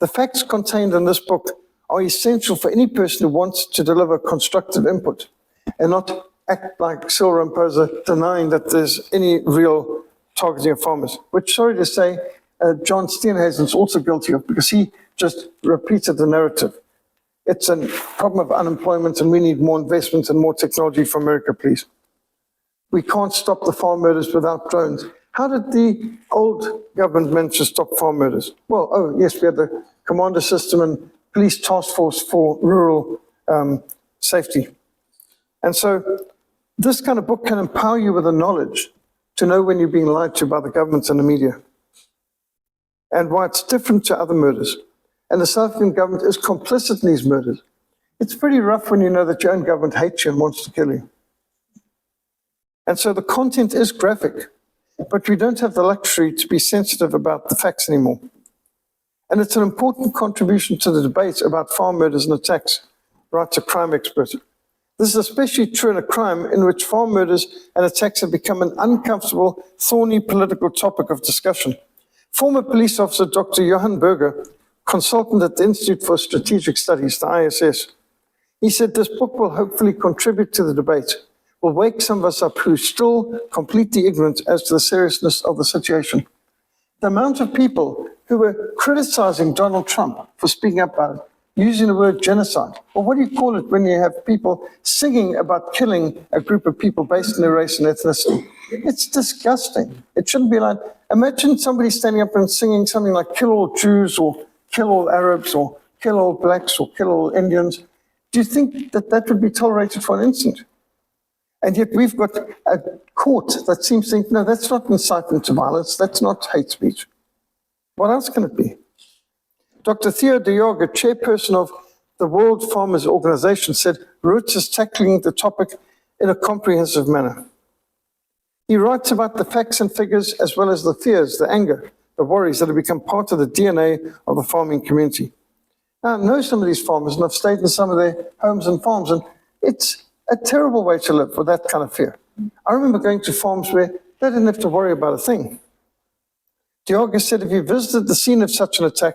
The facts contained in this book are essential for any person who wants to deliver constructive input and not act like Cyril Ramaphosa denying that there's any real targeting of farmers, which, sorry to say, John Steenhuisen is also guilty of because he just repeated the narrative. It's a problem of unemployment and we need more investment and more technology from America, please. We can't stop the farm murders without drones. How did the old government manage to stop farm murders? Well, oh yes, we had the commander system and police task force for rural safety. And so this kind of book can empower you with the knowledge to know when you're being lied to by the government and the media, and why it's different to other murders. And the South African government is complicit in these murders. It's pretty rough when you know that your own government hates you and wants to kill you. And so the content is graphic, but we don't have the luxury to be sensitive about the facts anymore. And it's an important contribution to the debate about farm murders and attacks, writes a crime expert. This is especially true in a crime in which farm murders and attacks have become an uncomfortable, thorny political topic of discussion. Former police officer Dr. Johan Berger, consultant at the Institute for Strategic Studies, the ISS, he said this book will hopefully contribute to the debate, will wake some of us up who are still completely ignorant as to the seriousness of the situation. The amount of people who were criticizing Donald Trump for speaking up about it, using the word genocide, or what do you call it when you have people singing about killing a group of people based on their race and ethnicity? It's disgusting. It shouldn't be like, imagine somebody standing up and singing something like kill all Jews or kill all Arabs or kill all blacks or kill all Indians. Do you think that that would be tolerated for an instant? And yet we've got a court that seems to think, no, that's not incitement to violence, that's not hate speech. What else can it be? Dr. Theo de Jager, chairperson of the World Farmers Organization, said Roots is tackling the topic in a comprehensive manner. He writes about the facts and figures as well as the fears, the anger, the worries that have become part of the DNA of the farming community. Now, I know some of these farmers, and I've stayed in some of their homes and farms, and it's a terrible way to live with that kind of fear. I remember going to farms where they didn't have to worry about a thing. Diogo said if you visited the scene of such an attack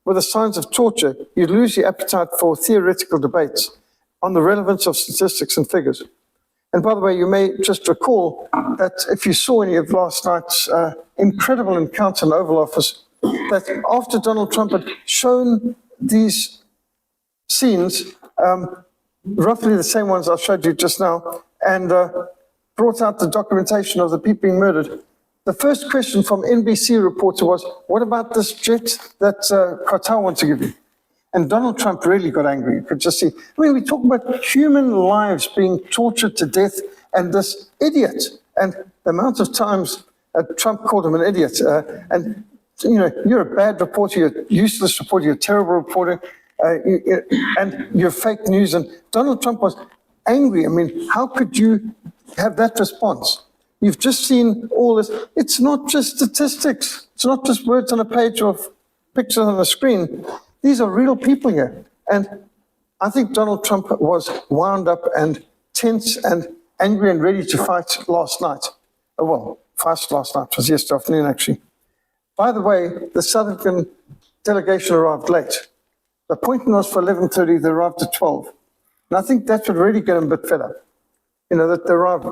with the signs of torture, you'd lose your appetite for theoretical debates on the relevance of statistics and figures. And by the way, you may just recall that if you saw any of last night's incredible encounter in the Oval Office, that after Donald Trump had shown these scenes, roughly the same ones I showed you just now, and brought out the documentation of the people being murdered, the first question from NBC reporter was, what about this jet that Qatar wants to give you? And Donald Trump really got angry. You could just see, I mean, we talk about human lives being tortured to death, and this idiot, and the amount of times Trump called him an idiot, and you know, you're a bad reporter, you're a useless reporter, you're a terrible reporter, and you're fake news. And Donald Trump was angry. I mean, how could you have that response? You've just seen all this. It's not just statistics. It's not just words on a page or pictures on a screen. These are real people here. And I think Donald Trump was wound up and tense and angry and ready to fight last night. Well, fight last night. It was yesterday afternoon, actually. By the way, the South African delegation arrived late. The appointment was for 11:30. They arrived at 12. And I think that would really get him a bit fed up. You know, that they arrived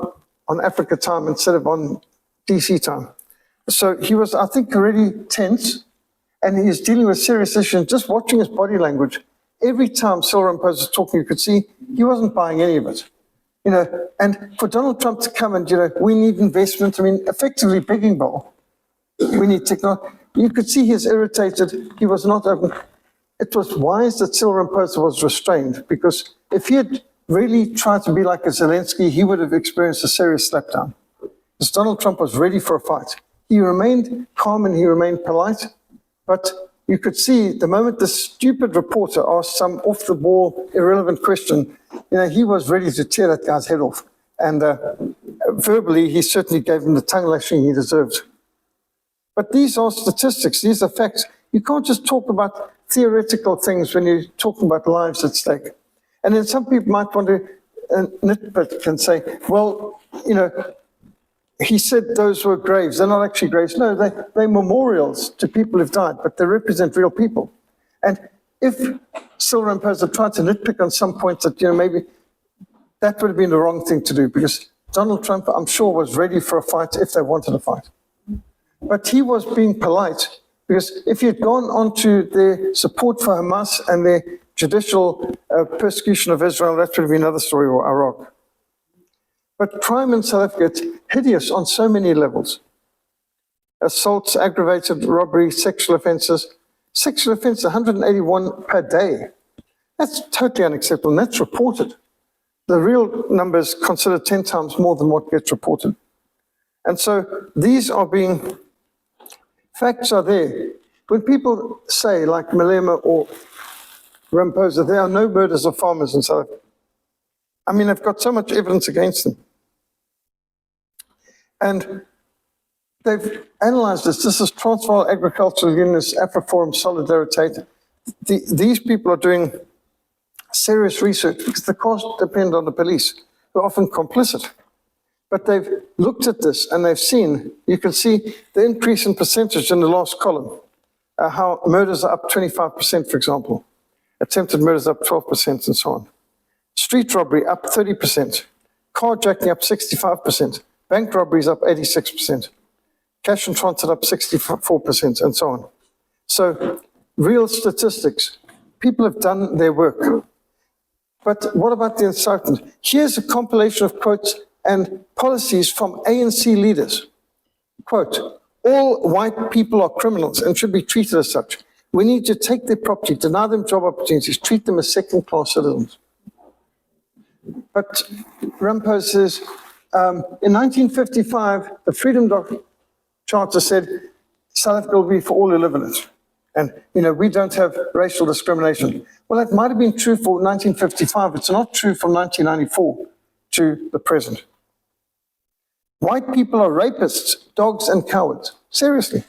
on Africa time instead of on DC time. So he was, I think, already tense, and he's dealing with serious issues. Just watching his body language, every time Cyril Ramaphosa was talking, you could see he wasn't buying any of it. You know, and for Donald Trump to come and, you know, we need investment, I mean, effectively begging bowl. We need technology. You could see he's irritated. He was not open. It was wise that Cyril Ramaphosa was restrained, because if he had really tried to be like a Zelensky, he would have experienced a serious slapdown. Because Donald Trump was ready for a fight. He remained calm and he remained polite, but you could see the moment the stupid reporter asked some off-the-ball, irrelevant question, you know, he was ready to tear that guy's head off. And verbally, he certainly gave him the tongue lashing he deserved. But these are statistics, these are facts. You can't just talk about theoretical things when you're talking about lives at stake. And then some people might want to nitpick and say, well, you know, he said those were graves. They're not actually graves. No, they're memorials to people who've died, but they represent real people. And if Cyril Ramaphosa tried to nitpick on some points that, you know, maybe that would have been the wrong thing to do, because Donald Trump, I'm sure, was ready for a fight if they wanted a fight. But he was being polite, because if he had gone on to their support for Hamas and their judicial persecution of Israel, that would have been another story, or Iraq. But crime in South Africa is hideous on so many levels. assaults, aggravated robbery, sexual offences. Sexual offences, 181 per day. That's totally unacceptable, and that's reported. The real number is considered 10 times more than what gets reported. And so these are being, facts are there. When people say, like Malema or Ramaphosa, there are no murders of farmers in South Africa. I mean, they've got so much evidence against them. And they've analyzed this. This is Transvaal Agricultural Unions, AfriForum, Solidarity. These people are doing serious research because the costs depend on the police, who are often complicit. But they've looked at this and they've seen, you can see the increase in percentage in the last column, how murders are up 25%, for example. Attempted murders up 12% and so on. Street robbery up 30%. Carjacking up 65%. Bank robberies up 86%. Cash and transit up 64% and so on. So real statistics. People have done their work. But what about the incitement? Here's a compilation of quotes and policies from ANC leaders. Quote, all white people are criminals and should be treated as such. We need to take their property, deny them job opportunities, treat them as second-class citizens. But Ramaphosa says, in 1955, the Freedom Charter said, South Africa will be for all who live in it. And, you know, we don't have racial discrimination. Well, that might have been true for 1955. It's not true from 1994 to the present. White people are rapists, dogs, and cowards. Seriously.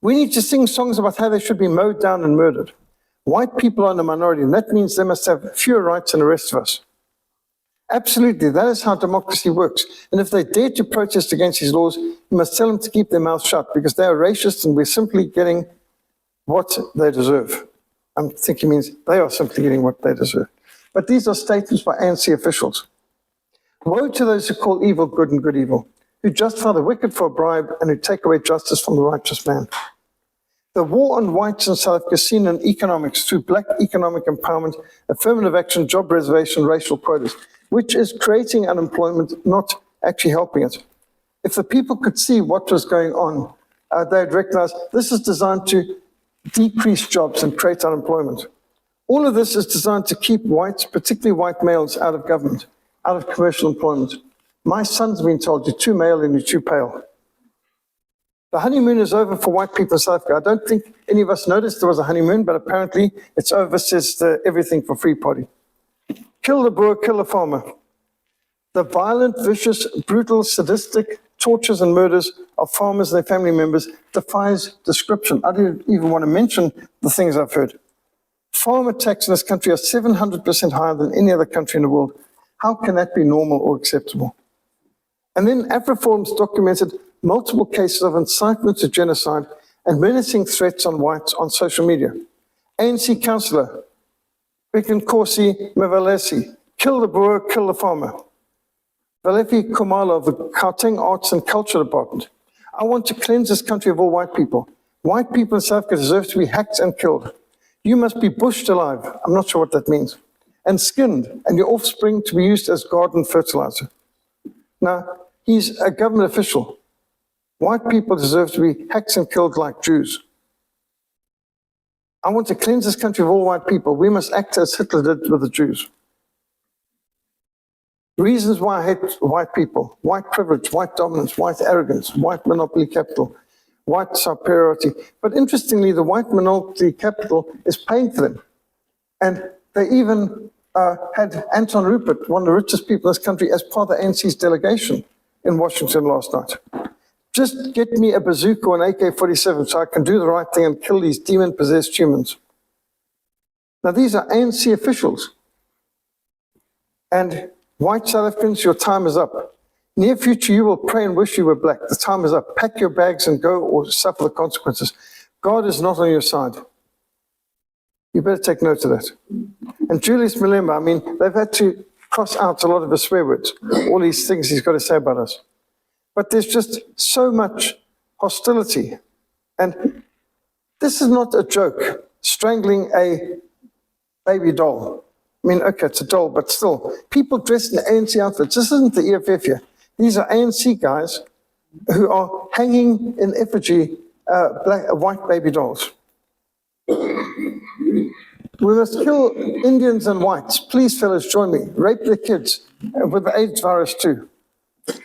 We need to sing songs about how they should be mowed down and murdered. White people are in a minority, and that means they must have fewer rights than the rest of us. Absolutely, that is how democracy works. And if they dare to protest against these laws, you must tell them to keep their mouths shut because they are racist and we're simply getting what they deserve. I'm thinking it means they are simply getting what they deserve. But these are statements by ANC officials. Woe to those who call evil good and good evil, who justify the wicked for a bribe and who take away justice from the righteous man. The war on whites in South Africa is seen in economics through black economic empowerment, affirmative action, job reservation, racial quotas, which is creating unemployment, not actually helping it. If the people could see what was going on, they'd recognize this is designed to decrease jobs and create unemployment. All of this is designed to keep whites, particularly white males, out of government, out of commercial employment. My son's been told, you're too male and you're too pale. The honeymoon is over for white people in South Africa. I don't think any of us noticed there was a honeymoon, but apparently it's over, says the Everything for Free party. Kill the Boer, kill the farmer. The violent, vicious, brutal, sadistic tortures and murders of farmers and their family members defies description. I don't even want to mention the things I've heard. Farm attacks in this country are 700% higher than any other country in the world. How can that be normal or acceptable? And then AfriForum's documented multiple cases of incitement to genocide and menacing threats on whites on social media. ANC councillor, Nkosi Mvalesi, kill the Boer, kill the farmer. Valefi Kumalo of the Gauteng Arts and Culture Department. I want to cleanse this country of all white people. White people in South Africa deserve to be hacked and killed. You must be bushed alive. I'm not sure what that means. And skinned, and your offspring to be used as garden fertilizer. Now, he's a government official. White people deserve to be hacked and killed like Jews. I want to cleanse this country of all white people. We must act as Hitler did with the Jews. Reasons why I hate white people: white privilege, white dominance, white arrogance, white monopoly capital, white superiority. But interestingly, the white monopoly capital is paying for them. And they even had Anton Rupert, one of the richest people in this country, as part of the ANC's delegation in Washington last night. Just get me a bazooka or an AK-47 so I can do the right thing and kill these demon-possessed humans. Now, these are ANC officials. And white South Africans, your time is up. Near future, you will pray and wish you were black. The time is up. Pack your bags and go or suffer the consequences. God is not on your side. You better take note of that. And Julius Malema, I mean, they've had to cross out a lot of the swear words, all these things he's got to say about us. But there's just so much hostility. And this is not a joke, strangling a baby doll. I mean, okay, it's a doll, but still, people dressed in ANC outfits. This isn't the EFF here. These are ANC guys who are hanging in effigy white baby dolls. We must kill Indians and whites. Please, fellas, join me. Rape the kids with the AIDS virus too.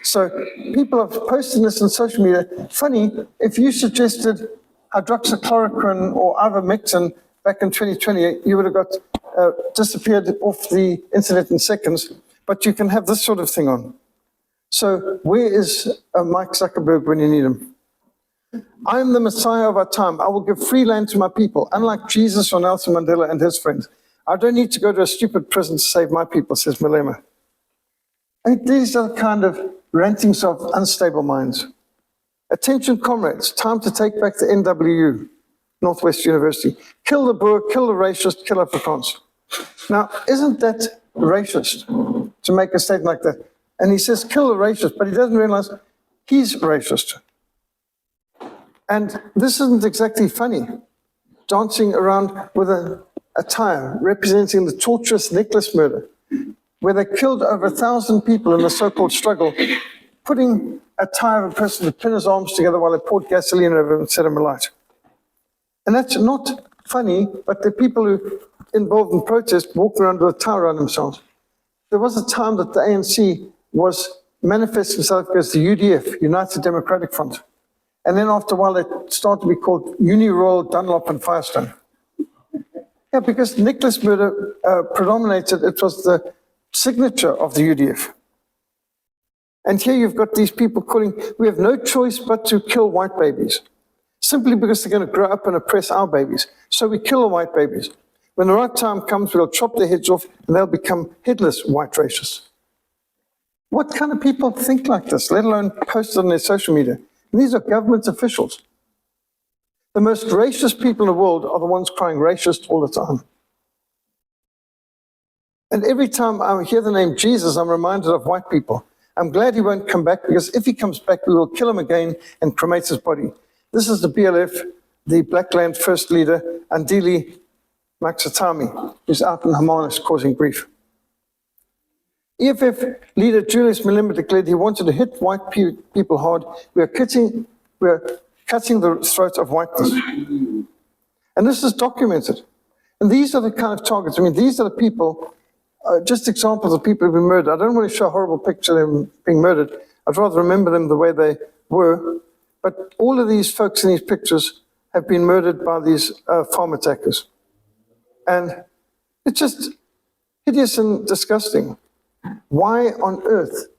So people are posting this on social media. Funny, if you suggested hydroxychloroquine or ivermectin back in 2020, you would have got disappeared off the internet in seconds, but you can have this sort of thing on. So where is Mike Zuckerberg when you need him? I am the Messiah of our time. I will give free land to my people, unlike Jesus or Nelson Mandela and his friends. I don't need to go to a stupid prison to save my people, says Malema. And these are the kind of rantings of unstable minds. Attention, comrades, time to take back the NWU, Northwest University. Kill the Boer, kill the racist, kill Afrikaans. Now, isn't that racist to make a statement like that? And he says, kill the racist, but he doesn't realize he's racist. And this isn't exactly funny, dancing around with an attire representing the torturous necklace murder, where they killed over 1,000 people in the so-called struggle, putting a tie of a person to pin his arms together while they poured gasoline over him and set him alight. And that's not funny, but the people who involved in protest walk around with a tie around themselves. There was a time that the ANC was manifesting itself as the UDF, United Democratic Front. And then after a while, it started to be called Uni Royal, Dunlop, and Firestone. Yeah, because necklace murder predominated, it was the signature of the UDF. And here you've got these people calling, we have no choice but to kill white babies, simply because they're going to grow up and oppress our babies. So we kill the white babies. When the right time comes, we'll chop their heads off and they'll become headless white racists. What kind of people think like this, let alone post it on their social media? And these are government officials. The most racist people in the world are the ones crying racist all the time. And every time I hear the name Jesus, I'm reminded of white people. I'm glad he won't come back, because if he comes back, we will kill him again and cremate his body. This is the BLF, the Blackland First Leader, Andile Maxatami, who's out in Hammond causing grief. EFF leader Julius Malema declared he wanted to hit white people hard. We are cutting the throat of whiteness. And this is documented. And these are the kind of targets. I mean, these are the people, just examples of people who've been murdered. I don't want to show a horrible picture of them being murdered. I'd rather remember them the way they were. But all of these folks in these pictures have been murdered by these farm attackers. And it's just hideous and disgusting. Why on earth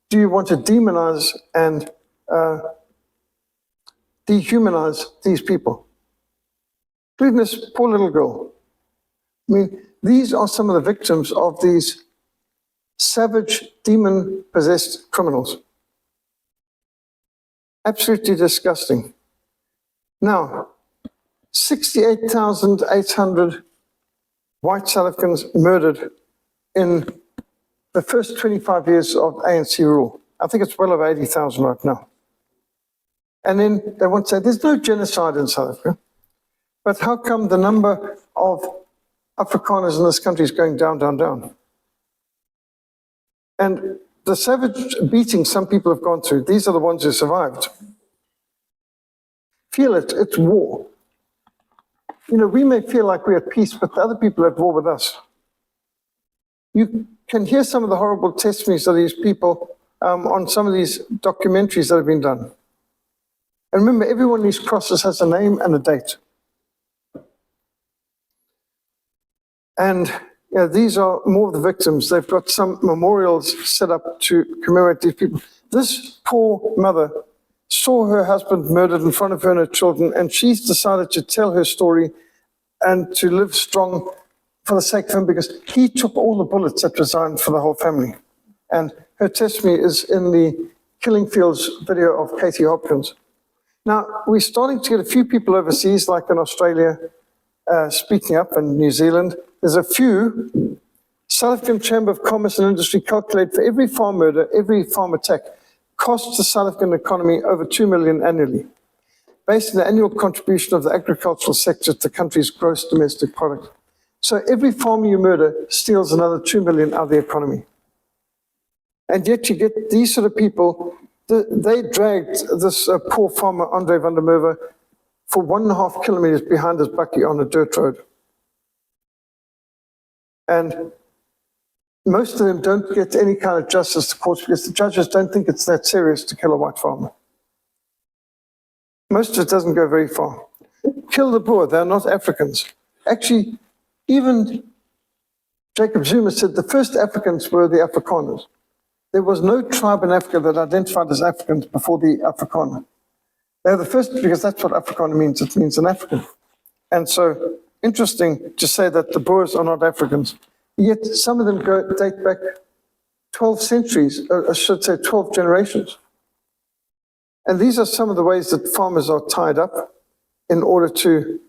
do you want to demonize and dehumanize these people? Including this poor little girl. I mean, these are some of the victims of these savage, demon-possessed criminals. Absolutely disgusting. Now, 68,800 white South Africans murdered in the first 25 years of ANC rule. I think it's well over 80,000 right now. And then they want to say, there's no genocide in South Africa. But how come the number of Afrikaners in this country is going down, down, down? And the savage beatings some people have gone through, these are the ones who survived. Feel it, it's war. You know, we may feel like we're at peace, but the other people are at war with us. You can hear some of the horrible testimonies of these people on some of these documentaries that have been done. And remember, every one of these crosses has a name and a date. And you know, these are more of the victims. They've got some memorials set up to commemorate these people. This poor mother saw her husband murdered in front of her and her children, and she's decided to tell her story and to live strong for the sake of him, because he took all the bullets that were designed for the whole family. And her testimony is in the Killing Fields video of Katie Hopkins. Now, we're starting to get a few people overseas, like in Australia, speaking up, and New Zealand. There's a few. South African Chamber of Commerce and Industry calculate for every farm murder, every farm attack, costs the South African economy over 2 million annually, based on the annual contribution of the agricultural sector to the country's gross domestic product. So every farmer you murder steals another 2 million out of the economy. And yet you get these sort of people They dragged this poor farmer, Andre van der Merwe, for 1.5 kilometers behind his bakkie on a dirt road. And most of them don't get any kind of justice to courts because the judges don't think it's that serious to kill a white farmer. Most of it doesn't go very far. Kill the Boer, they're not Africans. Actually, even Jacob Zuma said the first Africans were the Afrikaners. There was no tribe in Africa that identified as Africans before the Afrikaner. They're the first because that's what Afrikaner means. It means an African. And so, interesting to say that the Boers are not Africans. Yet some of them date back 12 centuries, I should say 12 generations. And these are some of the ways that farmers are tied up in order to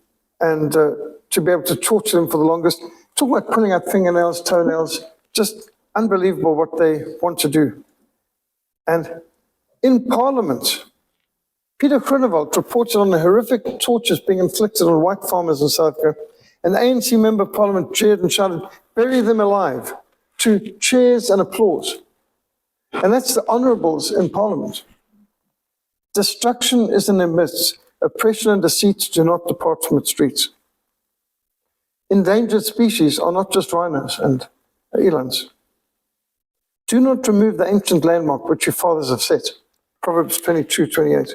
be able to torture them for the longest. Talk about pulling out fingernails, toenails, just unbelievable what they want to do. And in Parliament, Peter Groenewald reported on the horrific tortures being inflicted on white farmers in South Africa. An ANC member of Parliament cheered and shouted, "Bury them alive," to cheers and applause. And that's the honourables in Parliament. Destruction is in their midst. Oppression and deceit do not depart from its streets. Endangered species are not just rhinos and elands. Do not remove the ancient landmark which your fathers have set. Proverbs 22:28.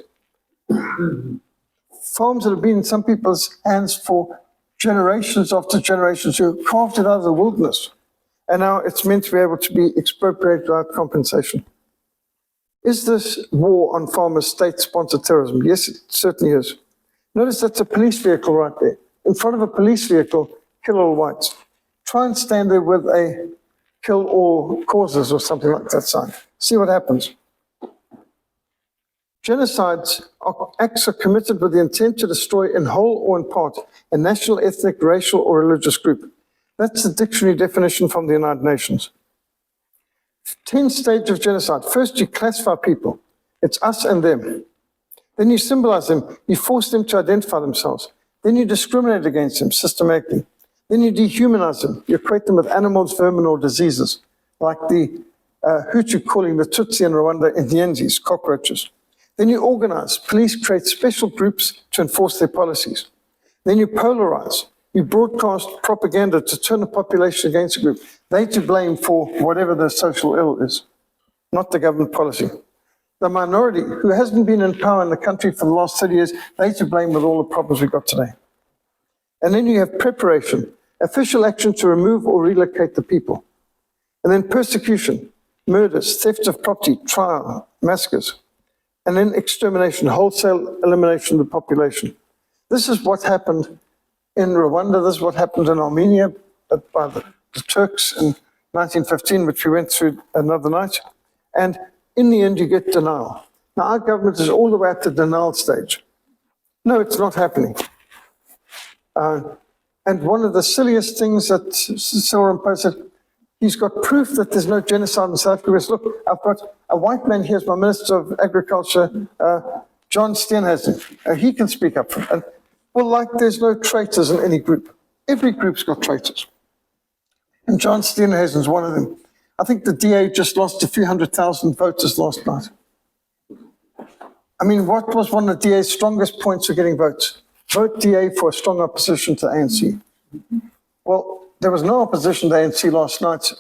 Farms that have been in some people's hands for generations after generations who carved it out of the wilderness. And now it's meant to be able to be expropriated without compensation. Is this war on farmers state-sponsored terrorism? Yes, it certainly is. Notice that's a police vehicle right there. In front of a police vehicle, kill all whites. Try and stand there with a kill all causes or something like that sign. See what happens. Genocides are acts are committed with the intent to destroy in whole or in part a national, ethnic, racial, or religious group. That's the dictionary definition from the United Nations. 10 stages of genocide. First, you classify people. It's us and them. Then you symbolize them. You force them to identify themselves. Then you discriminate against them systematically. Then you dehumanize them. You equate them with animals, vermin, or diseases, like the Hutu calling the Tutsi in Rwanda Indiensis, cockroaches. Then you organize. Police create special groups to enforce their policies. Then you polarize. You broadcast propaganda to turn the population against a group. They to blame for whatever the social ill is, not the government policy. The minority, who hasn't been in power in the country for the last 30 years, they to blame with all the problems we've got today. And then you have preparation, official action to remove or relocate the people. And then persecution, murders, theft of property, trial, massacres. And then extermination, wholesale elimination of the population. This is what happened in Rwanda. This is what happened in Armenia by the Turks in 1915, which we went through another night. And in the end, you get denial. Now, our government is all the way at the denial stage. No, it's not happening. And one of the silliest things that Cyril Ramaphosa said, he's got proof that there's no genocide in South Africa. Look, I've got a white man here as my Minister of Agriculture, John Steenhuisen. He can speak up for it. And, well, like there's no traitors in any group. Every group's got traitors. And John Steenhuisen's one of them. I think the DA just lost a few 100,000 voters last night. I mean, what was one of the DA's strongest points for getting votes? Vote DA for a strong opposition to ANC. Well, there was no opposition to ANC last night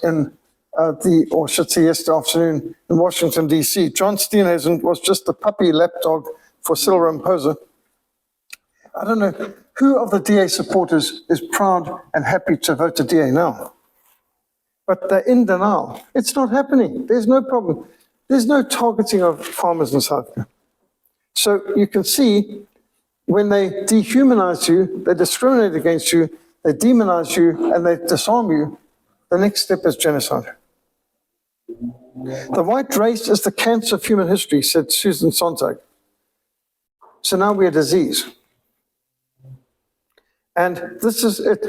or should say yesterday afternoon in Washington, D.C. John Steenhuisen was just the puppy lapdog for Cyril Ramaphosa. I don't know who of the DA supporters is proud and happy to vote the DA now. But they're in denial. It's not happening. There's no problem. There's no targeting of farmers in South Africa. So you can see when they dehumanize you, they discriminate against you, they demonize you, and they disarm you, the next step is genocide. The white race is the cancer of human history, said Susan Sontag. So now we're a disease. And this is it.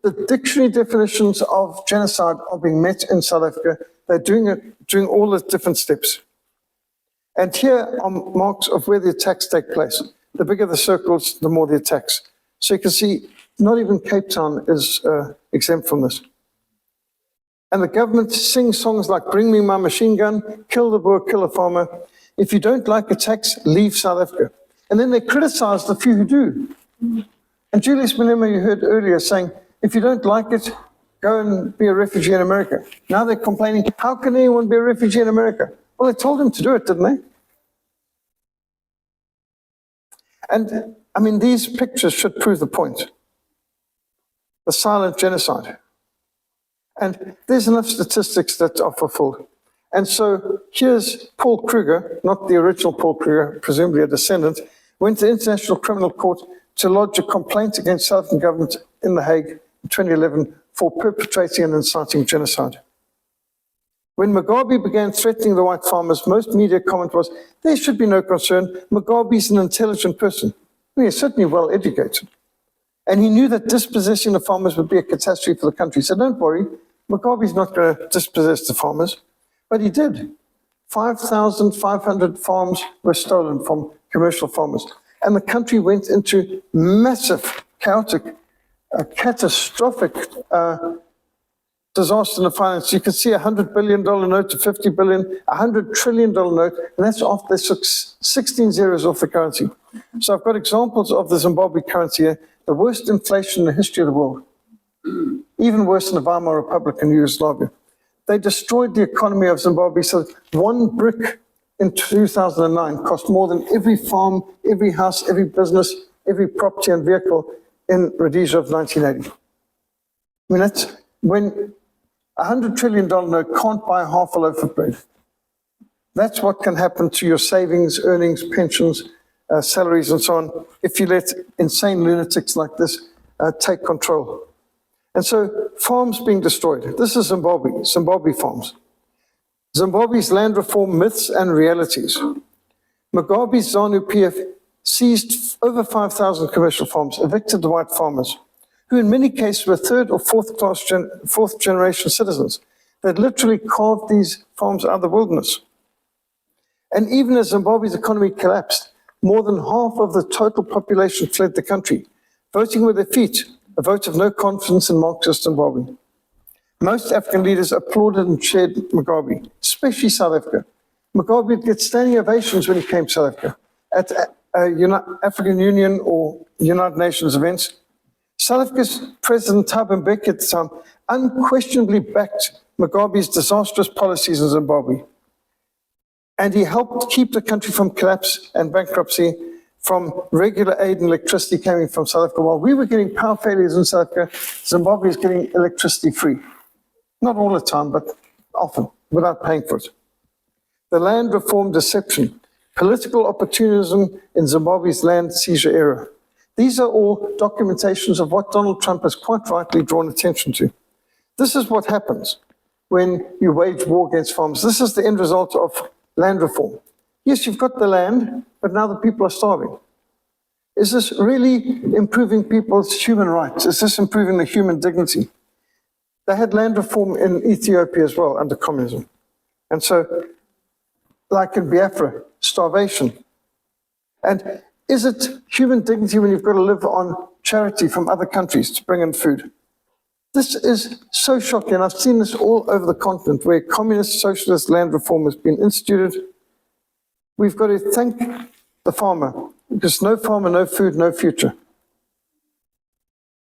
The dictionary definitions of genocide are being met in South Africa. They're doing it during all the different steps. And here are marks of where the attacks take place. The bigger the circles, the more the attacks. So you can see not even Cape Town is exempt from this. And the government sings songs like "Bring me my machine gun," "Kill the Boer, kill the farmer." If you don't like a tax, leave South Africa. And then they criticize the few who do. And Julius Malema, you heard earlier, saying, if you don't like it, go and be a refugee in America. Now they're complaining, how can anyone be a refugee in America? Well, they told him to do it, didn't they? And, I mean, these pictures should prove the point. The silent genocide. And there's enough statistics that are fulfilled. And so here's Paul Kruger, not the original Paul Kruger, presumably a descendant, went to the International Criminal Court to lodge a complaint against South African government in The Hague in 2011 for perpetrating and inciting genocide. When Mugabe began threatening the white farmers, most media comment was, there should be no concern, Mugabe's an intelligent person. Well, he's certainly well educated. And he knew that dispossessing the farmers would be a catastrophe for the country. So don't worry, Mugabe's not going to dispossess the farmers. But he did. 5,500 farms were stolen from commercial farmers. And the country went into massive, chaotic, catastrophic disaster in the finance. You can see a $100 billion note to $50 billion, $100 trillion note, and that's after they took 16 zeros off the currency. So I've got examples of the Zimbabwe currency here, the worst inflation in the history of the world, even worse than the Weimar Republic in Yugoslavia. They destroyed the economy of Zimbabwe, so one brick in 2009 cost more than every farm, every house, every business, every property and vehicle in Rhodesia of 1980. I mean, that's when a $100 trillion note can't buy half a loaf of bread. That's what can happen to your savings, earnings, pensions, salaries, and so on, if you let insane lunatics like this take control. And so farms being destroyed. This is Zimbabwe farms. Zimbabwe's land reform myths and realities. Mugabe's ZANU-PF seized over 5,000 commercial farms, evicted the white farmers, who in many cases were third or fourth generation citizens. They'd literally carved these farms out of the wilderness. And even as Zimbabwe's economy collapsed, more than half of the total population fled the country, voting with their feet, a vote of no confidence in Marxist Zimbabwe. Most African leaders applauded and cheered Mugabe, especially South Africa. Mugabe would get standing ovations when he came to South Africa at African Union or United Nations events. South Africa's President Thabo Mbeki at the time unquestionably backed Mugabe's disastrous policies in Zimbabwe. And he helped keep the country from collapse and bankruptcy, from regular aid and electricity coming from South Africa. While we were getting power failures in South Africa, Zimbabwe is getting electricity free. Not all the time, but often, without paying for it. The land reform deception, political opportunism in Zimbabwe's land seizure era. These are all documentations of what Donald Trump has quite rightly drawn attention to. This is what happens when you wage war against farmers. This is the end result of land reform. Yes, you've got the land, but now the people are starving. Is this really improving people's human rights? Is this improving the human dignity? They had land reform in Ethiopia as well under communism. And so, like in Biafra, starvation. And is it human dignity when you've got to live on charity from other countries to bring in food? This is so shocking. I've seen this all over the continent where communist, socialist land reform has been instituted. We've got to thank the farmer, because no farmer, no food, no future.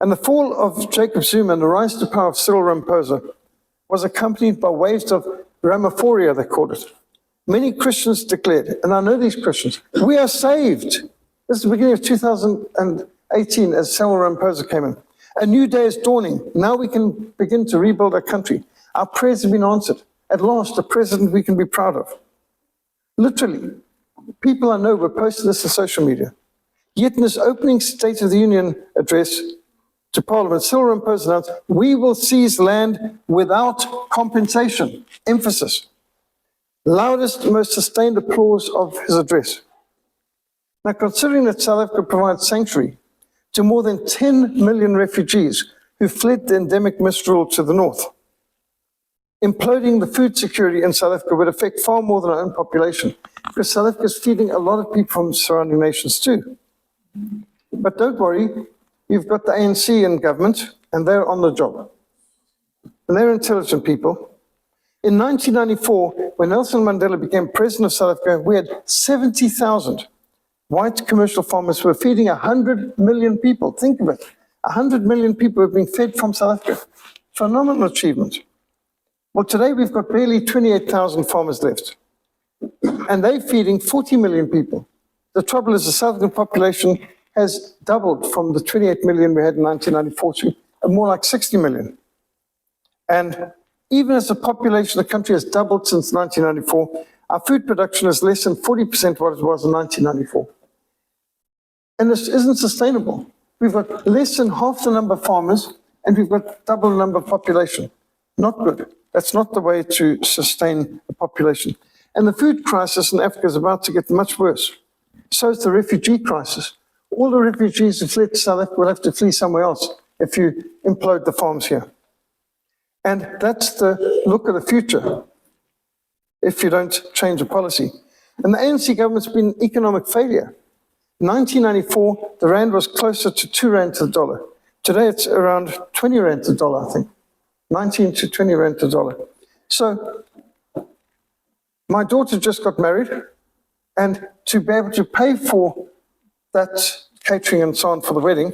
And the fall of Jacob Zuma and the rise to power of Cyril Ramaphosa was accompanied by waves of Ramaphoria, they called it. Many Christians declared, and I know these Christians, we are saved. This is the beginning of 2018 as Cyril Ramaphosa came in. A new day is dawning. Now we can begin to rebuild our country. Our prayers have been answered. At last, a president we can be proud of. Literally, people I know were posting this on social media. Yet in his opening State of the Union address to Parliament, Cyril Ramaphosa announced, we will seize land without compensation. Emphasis. Loudest, most sustained applause of his address. Now, considering that South Africa provides sanctuary to more than 10 million refugees who fled the endemic misrule to the north, imploding the food security in South Africa would affect far more than our own population, because South Africa is feeding a lot of people from surrounding nations too. But don't worry, you've got the ANC in government, and they're on the job. and they're intelligent people. In 1994, when Nelson Mandela became president of South Africa, we had 70,000 white commercial farmers who were feeding 100 million people. Think of it. 100 million people have been fed from South Africa. Phenomenal achievement. Well, today we've got barely 28,000 farmers left, and they're feeding 40 million people. The trouble is the South African population has doubled from the 28 million we had in 1994 to more like 60 million. And even as the population of the country has doubled since 1994, our food production is less than 40% what it was in 1994. And this isn't sustainable. We've got less than half the number of farmers, and we've got double the number of population. Not good. That's not the way to sustain a population. And the food crisis in Africa is about to get much worse. So is the refugee crisis. All the refugees who fled to South Africa will have to flee somewhere else if you implode the farms here. And that's the look of the future if you don't change the policy. And the ANC government's been an economic failure. In 1994, the rand was closer to 2 rand to the dollar. Today, it's around 20 rand to the dollar, I think. 19 to 20 rand to the dollar. So my daughter just got married, and to be able to pay for that catering and so on for the wedding,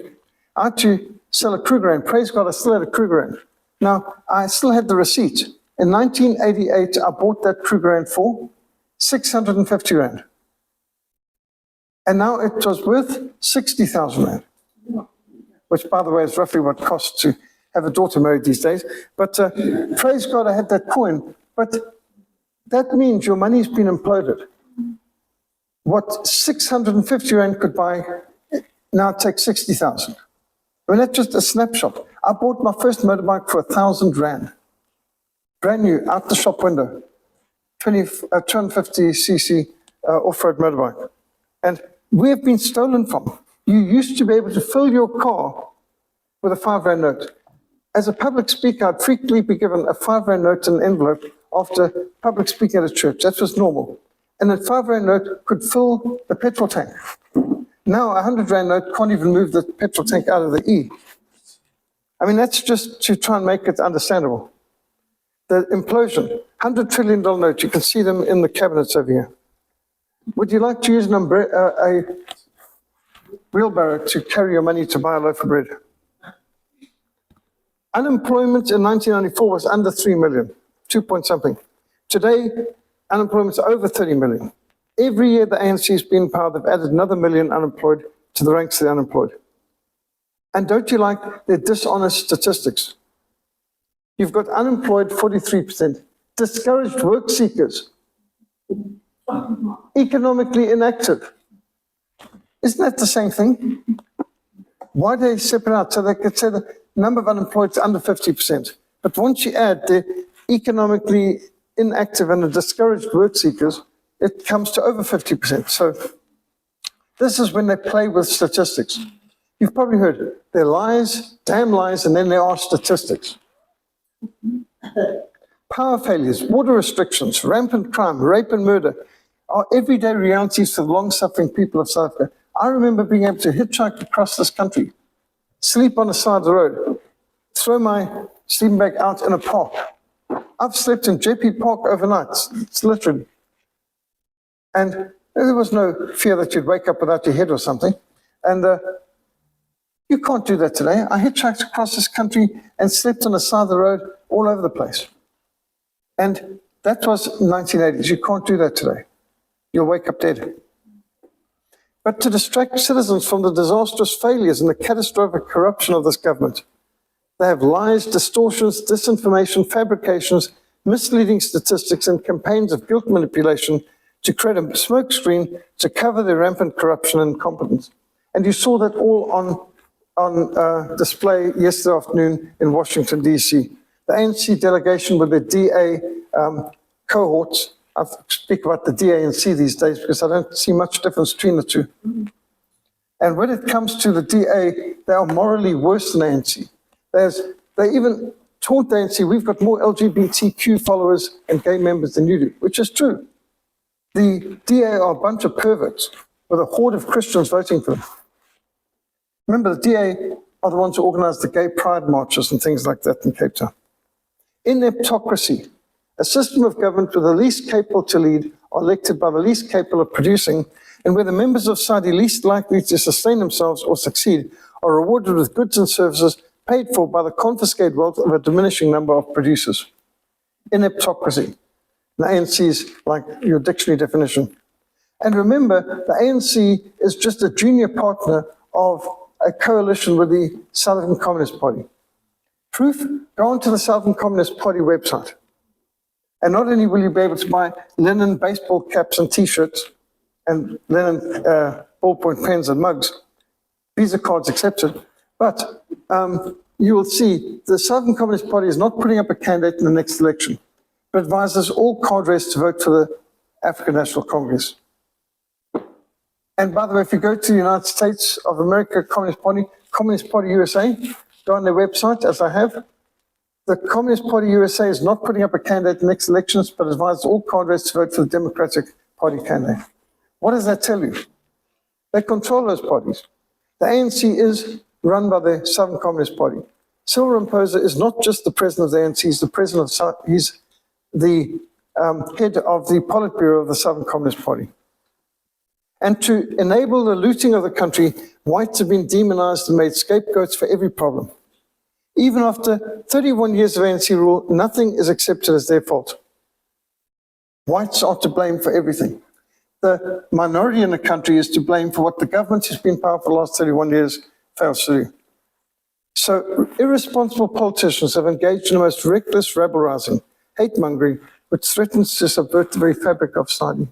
I had to sell a Kruger rand. Praise God, I still had a Kruger rand. Now, I still had the receipt. In 1988, I bought that Kruger rand for 650 rand. And now it was worth 60,000 rand, which, by the way, is roughly what it costs to have a daughter married these days. But praise God, I had that coin. But that means your money's been imploded. What 650 rand could buy now takes 60,000. I mean, that's just a snapshot. I bought my first motorbike for 1,000 rand. Brand new, out the shop window. 250cc off-road motorbike. And we have been stolen from. You used to be able to fill your car with a 5 rand note. As a public speaker, I'd frequently be given a 5 rand note in an envelope after public speaking at a church. That was normal. And that 5 rand note could fill the petrol tank. Now, a 100 rand note can't even move the petrol tank out of the E. I mean, that's just to try and make it understandable. The implosion, $100 trillion note, you can see them in the cabinets over here. Would you like to use a wheelbarrow to carry your money to buy a loaf of bread? Unemployment in 1994 was under 3 million, 2 point something. Today, unemployment is over 30 million. Every year the ANC has been in power, they've added another million unemployed to the ranks of the unemployed. And don't you like their dishonest statistics? You've got unemployed 43%, discouraged work seekers, economically inactive. Isn't that the same thing? Why do they separate out? So they could say the number of unemployed is under 50%. But once you add the economically inactive and the discouraged work seekers, it comes to over 50%. So this is when they play with statistics. You've probably heard they're lies, damn lies, and then there are statistics. Power failures, water restrictions, rampant crime, rape and murder are everyday realities for the long-suffering people of South Africa. I remember being able to hitchhike across this country, sleep on the side of the road, throw my sleeping bag out in a park. I've slept in JP Park overnight, it's literally. And there was no fear that you'd wake up without your head or something. And you can't do that today. I hitchhiked across this country and slept on the side of the road all over the place. And that was 1980s. You can't do that today. You'll wake up dead. But to distract citizens from the disastrous failures and the catastrophic corruption of this government, they have lies, distortions, disinformation, fabrications, misleading statistics, and campaigns of guilt manipulation to create a smokescreen to cover their rampant corruption and incompetence. And you saw that all on display yesterday afternoon in Washington, D.C. The ANC delegation with the DA cohorts, I speak about the DA and C these days because I don't see much difference between the two. And when it comes to the DA, they are morally worse than ANC. They even taught the ANC, we've got more LGBTQ followers and gay members than you do, which is true. The DA are a bunch of perverts with a horde of Christians voting for them. Remember, the DA are the ones who organized the gay pride marches and things like that in Cape Town. Ineptocracy, a system of government where the least capable to lead are elected by the least capable of producing, and where the members of society least likely to sustain themselves or succeed are rewarded with goods and services paid for by the confiscated wealth of a diminishing number of producers. Ineptocracy. The ANC is like your dictionary definition. And remember, the ANC is just a junior partner of a coalition with the South African Communist Party. Proof? Go onto the South African Communist Party website. And not only will you be able to buy linen baseball caps and T-shirts and linen ballpoint pens and mugs, Visa cards accepted, but you will see the South African Communist Party is not putting up a candidate in the next election, but advises all cadres to vote for the African National Congress. And by the way, if you go to the United States of America Communist Party USA, go on their website, as I have. The Communist Party USA is not putting up a candidate in the next elections, but advises all cadres to vote for the Democratic Party candidate. What does that tell you? They control those parties. The ANC is run by the Southern Communist Party. Cyril Ramaphosa is not just the president of the ANC, he's the president of he's the head of the Politburo of the Southern Communist Party. And to enable the looting of the country, whites have been demonized and made scapegoats for every problem. Even after 31 years of ANC rule, nothing is accepted as their fault. Whites are to blame for everything. The minority in the country is to blame for what the government who's been in power for the last 31 years fails to do. So irresponsible politicians have engaged in the most reckless rabble-rousing, hate-mongering, which threatens to subvert the very fabric of society.